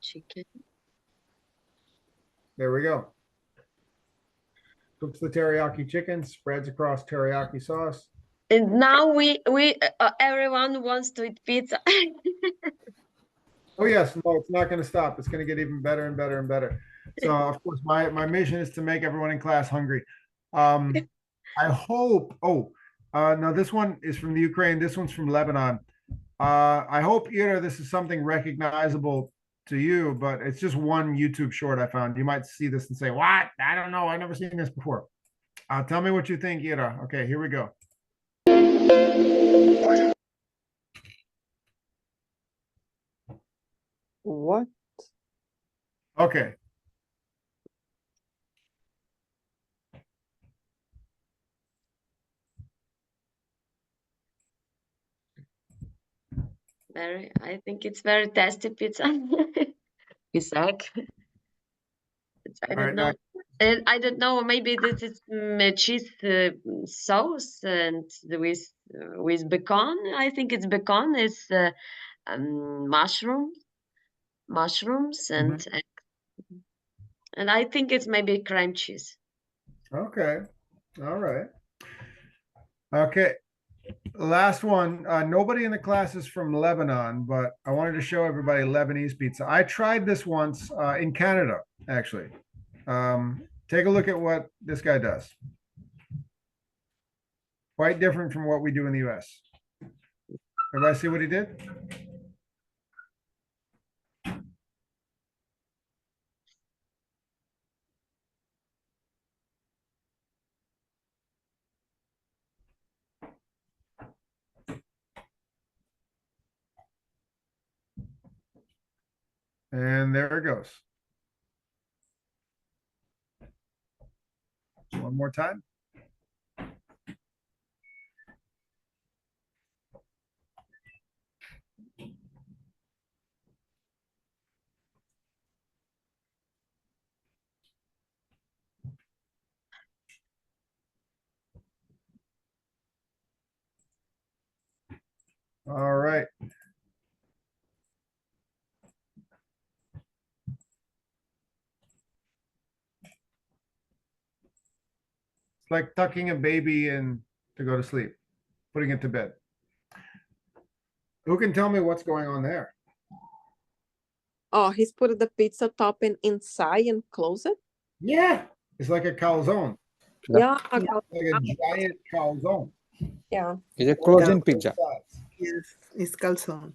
Chicken. There we go. Cooks the teriyaki chicken, spreads across teriyaki sauce. And now everyone wants to eat pizza. Oh yes, no, it's not going to stop. It's going to get even better and better and better. So of course, my mission is to make everyone in class hungry. I hope. Oh, no, this one is from the Ukraine. This one's from Lebanon. I hope, Ira, this is something recognizable to you, but it's just one YouTube short I found. You might see this and say, "What? I don't know. I've never seen this before." Tell me what you think, Ira. Okay, here we go. What? Okay. I think it's very tasty pizza. Isaac. I don't know. And I don't know. Maybe this is cheese sauce and with bacon. I think it's bacon. It's mushrooms and egg. And I think it's maybe cream cheese. Okay. All right. Okay. Last one. Nobody in the class is from Lebanon, but I wanted to show everybody Lebanese pizza. I tried this once in Canada, actually. Take a look at what this guy does. Quite different from what we do in the US. Everybody see what he did? And there it goes. One more time. All right. It's like tucking a baby in to go to sleep, putting it to bed. Who can tell me what's going on there? Oh, he's put the pizza topping inside and close it? Yeah. It's like a calzone. Yeah. Like a giant calzone. Yeah. It's a frozen pizza. Yes, it's calzone.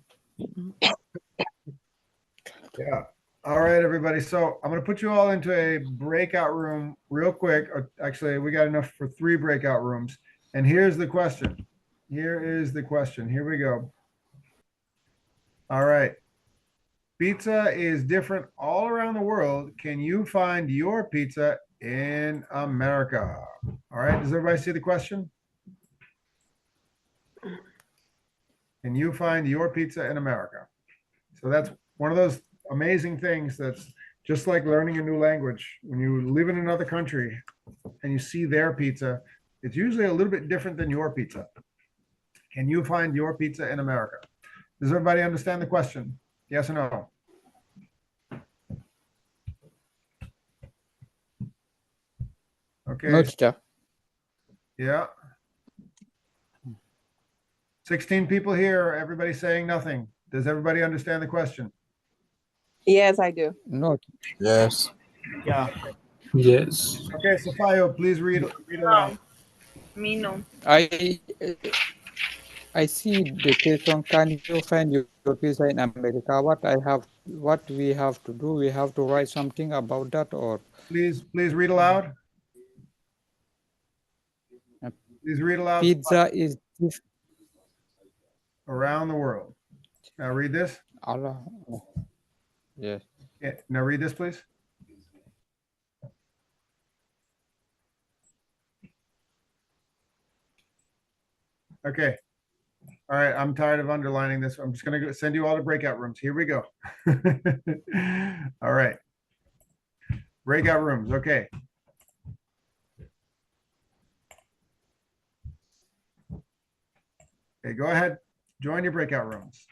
Yeah. All right, everybody. So I'm going to put you all into a breakout room real quick. Actually, we got enough for 3 breakout rooms. And here's the question. Here is the question. Here we go. All right. Pizza is different all around the world. Can you find your pizza in America? All right. Does everybody see the question? Can you find your pizza in America? So that's one of those amazing things that's just like learning a new language. When you live in another country and you see their pizza, it's usually a little bit different than your pizza. Can you find your pizza in America? Does everybody understand the question? Yes or no? Okay. No, teacher. Yeah. 16 people here. Everybody saying nothing. Does everybody understand the question? Yes, I do. No. Yes. Yeah. Yes. Okay, Safayo, please read aloud. Me no. I see the question. Can you find your pizza in America? What we have to do? We have to write something about that, or Please read aloud. Please read aloud. Pizza is around the world. Now read this. Allah. Yes. Yeah, now read this, please. Okay. All right. I'm tired of underlining this. I'm just going to send you all to breakout rooms. Here we go. All right. Breakout rooms. Okay. Okay, go ahead. Join your breakout rooms.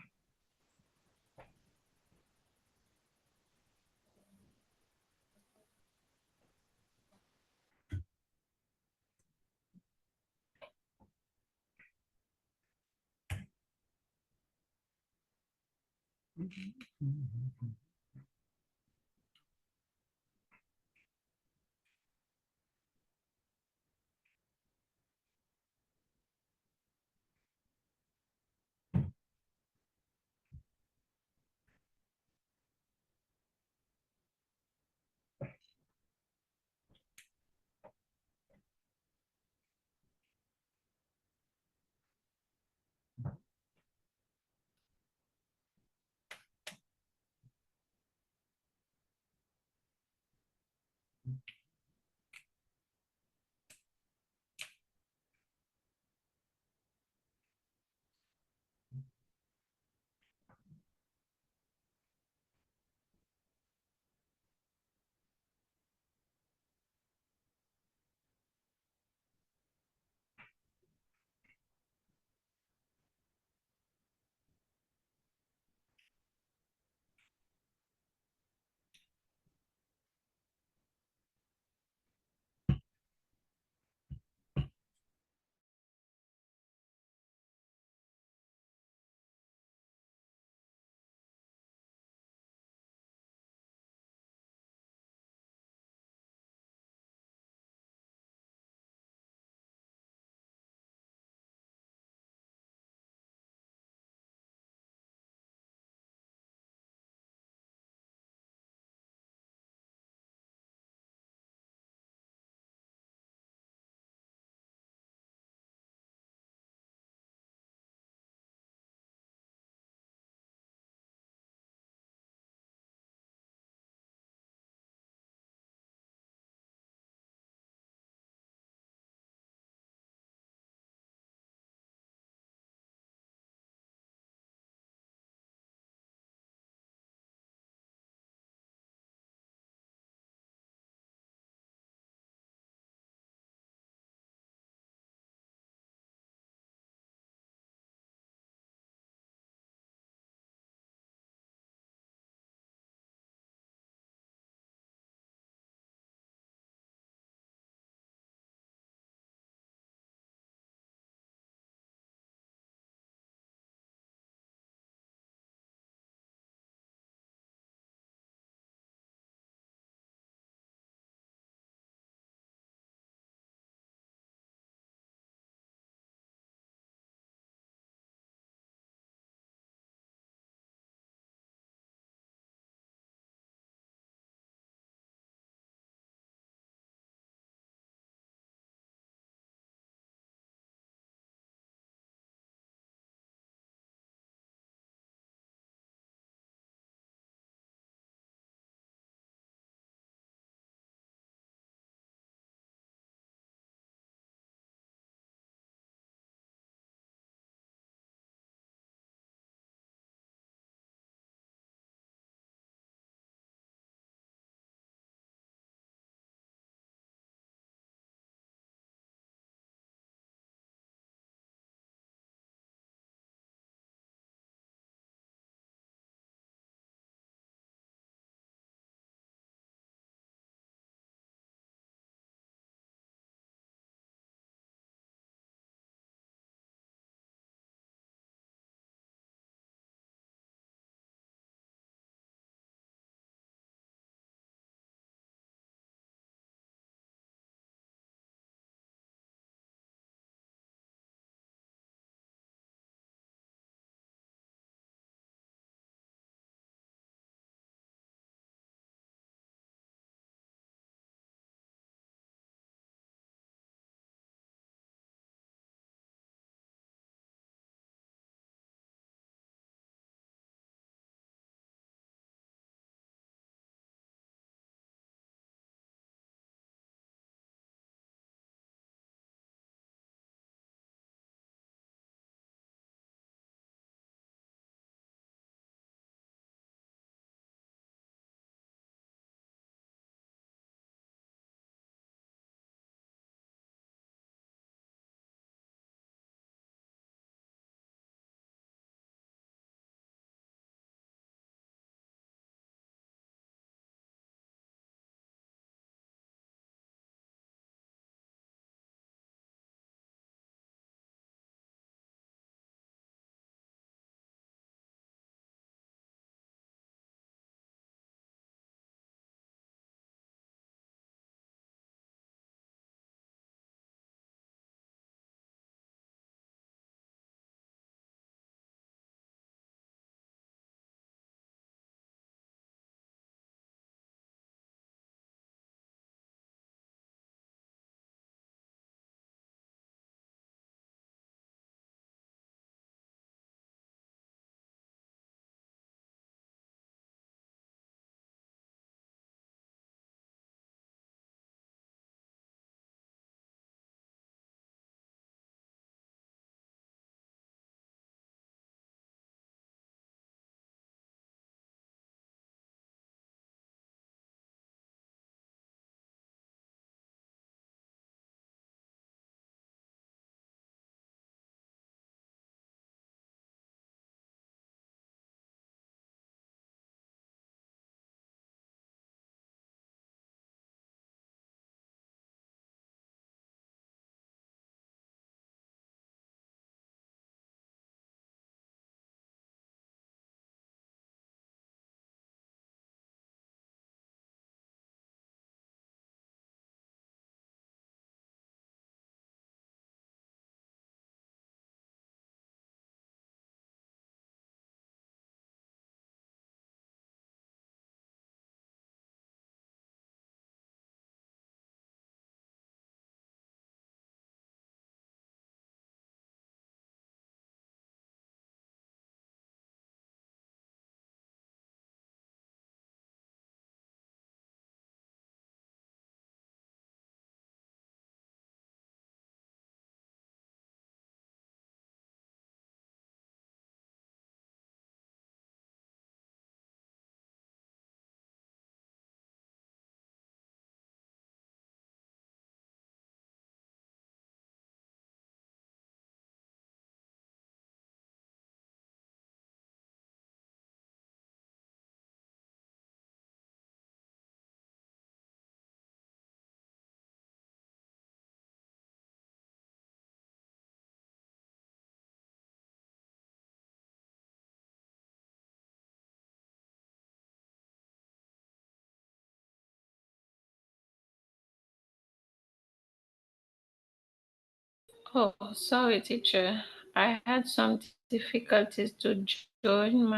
Oh, sorry, teacher. I had some difficulties to join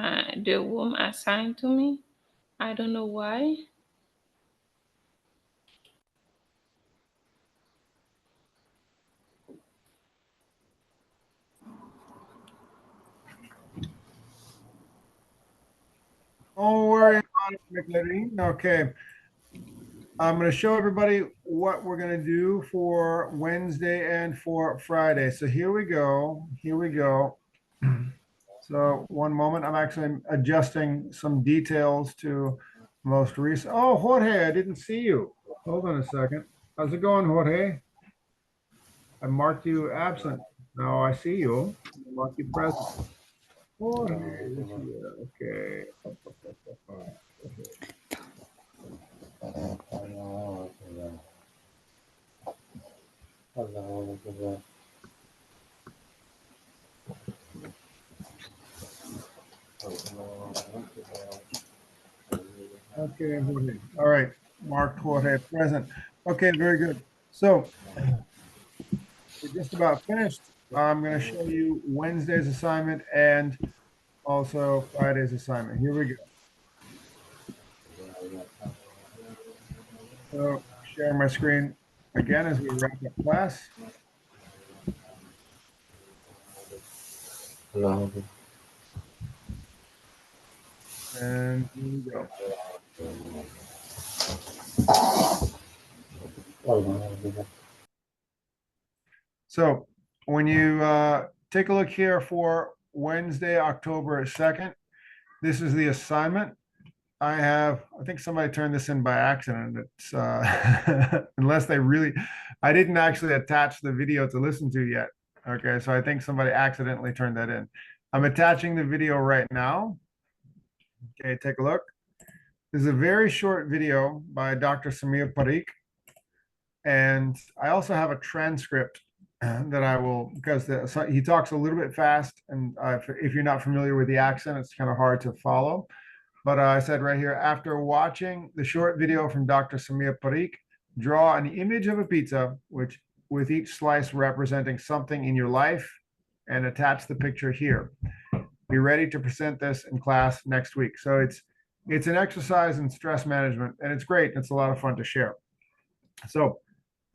the room assigned to me. I don't know why. Don't worry about it, McLean. Okay. I'm going to show everybody what we're going to do for Wednesday and for Friday. So here we go. Here we go. So one moment, I'm actually adjusting some details to most recent. Oh, Jorge, I didn't see you. Hold on a second. How's it going, Jorge? I marked you absent. Now I see you. I marked you present. Jorge is here. Okay. Okay, Jorge. All right, marked Jorge present. Okay, very good. So we're just about finished. I'm going to show you Wednesday's assignment and also Friday's assignment. Here we go. So share my screen again as we wrap up class. And here we go. So when you take a look here for Wednesday, October 2nd, this is the assignment. I think somebody turned this in by accident. It's unless they really, I didn't actually attach the video to listen to yet. Okay, so I think somebody accidentally turned that in. I'm attaching the video right now. Okay, take a look. This is a very short video by Dr. Samir Parikh. And I also have a transcript that I will, because he talks a little bit fast. And if you're not familiar with the accent, it's kind of hard to follow. But I said right here, after watching the short video from Dr. Samir Parikh, draw an image of a pizza, which with each slice representing something in your life, and attach the picture here. Be ready to present this in class next week. So it's an exercise in stress management, and it's great. It's a lot of fun to share. So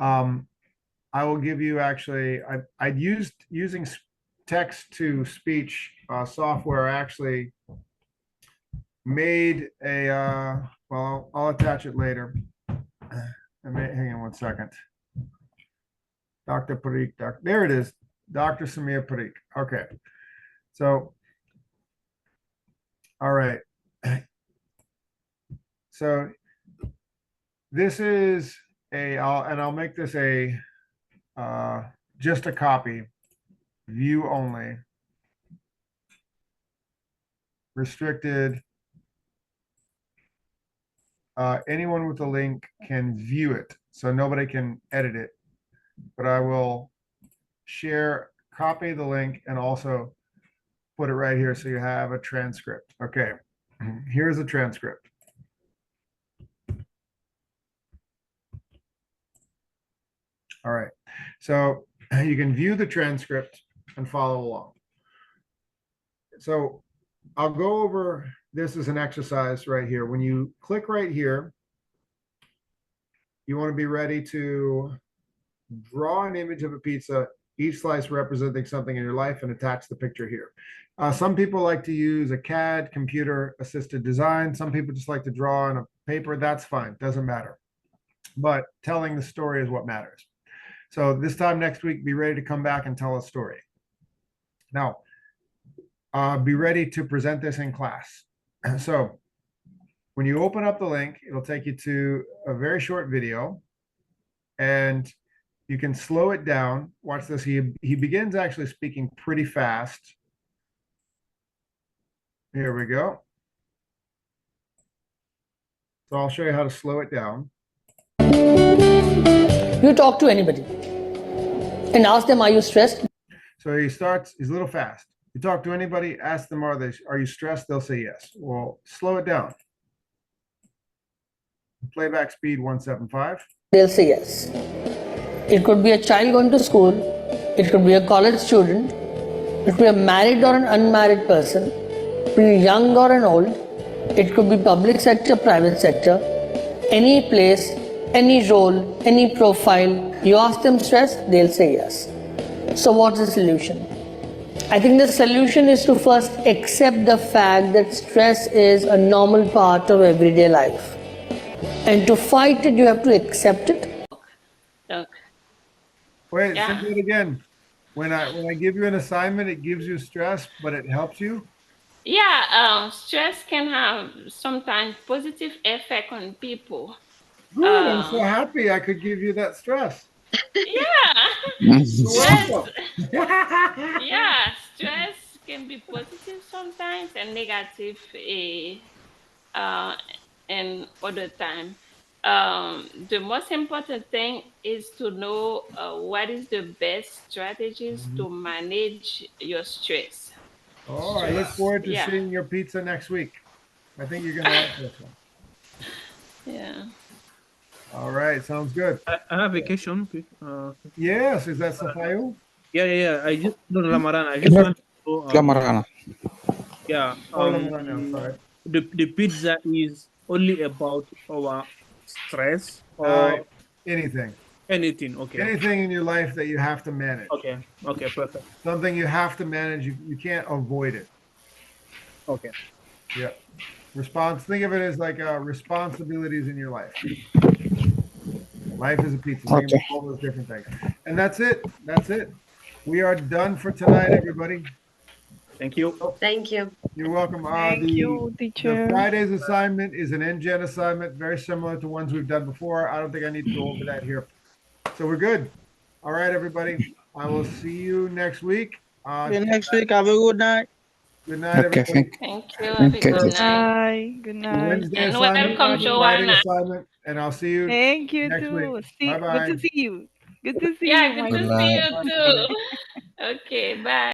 I will give you actually, I'd using text-to-speech software. I actually made a, well, I'll attach it later. Hang on one second. Dr. Parikh, there it is, Dr. Samir Parikh. Okay, so, all right. So this is I'll make this a, just a copy, view only, restricted. Anyone with a link can view it, so nobody can edit it. But I will share, copy the link, and also put it right here so you have a transcript. Okay, here's a transcript. All right, so you can view the transcript and follow along. So I'll go over this as an exercise right here. When you click right here, you want to be ready to draw an image of a pizza, each slice representing something in your life, and attach the picture here. Some people like to use a CAD, computer assisted design. Some people just like to draw on a paper. That's fine, doesn't matter. But telling the story is what matters. So this time next week, be ready to come back and tell a story. Now, be ready to present this in class. So when you open up the link, it'll take you to a very short video, and you can slow it down. Watch this. He begins actually speaking pretty fast. Here we go. So I'll show you how to slow it down. You talk to anybody and ask them, are you stressed? So he's a little fast. You talk to anybody, ask them, are you stressed? They'll say yes. Well, slow it down. Playback speed 175. They'll say yes. It could be a child going to school. It could be a college student. It could be a married or an unmarried person. It could be young or an old. It could be public sector, private sector. Any place, any role, any profile. You ask them stress, they'll say yes. So what's the solution? I think the solution is to first accept the fact that stress is a normal part of everyday life. And to fight it, you have to accept it. Wait, Yeah. say it again. When I give you an assignment, it gives you stress, but it helps you? Yeah, stress can have sometimes positive effect on people. Good, I'm so happy I could give you that stress. Yeah. You're Stress, welcome. yeah, stress can be positive sometimes and negative and other time. The most important thing is to know what is the best strategies to manage your stress. Oh, I look forward to Yeah. seeing your pizza next week. I think you're gonna like this one. Yeah. All right, sounds good. I have a question. Yes, is that Safayu? Yeah. I just no Lamaran. I just want to Lamarana. yeah. Oh, Lamarana, sorry. The pizza is only about our stress or Anything. anything. Okay. Anything in your life that you have to manage. Okay. Okay. Perfect. Something you have to manage, you can't avoid it. Okay. Yeah. Think of it as like responsibilities in your life. Life is a pizza. Think Okay. about all those different things. And that's it. That's it. We are done for tonight, everybody. Thank you. Thank you. You're welcome. Thank you, The teacher. Friday's assignment is an NGen assignment, very similar to ones we've done before. I don't think I need to go over that here. So we're good. All right, everybody. I will see you next week. See you next week. Have a good night. Good night, Okay, everybody. Thank you. Have a Okay, good teacher. night. Bye. Good night. Wednesday And assignment, welcome, Friday Joanna. assignment, and I'll see you Thank you next too. week. Good Bye-bye. to see you. Good to see Yeah, you, good my to Good see night. you too. Okay, bye.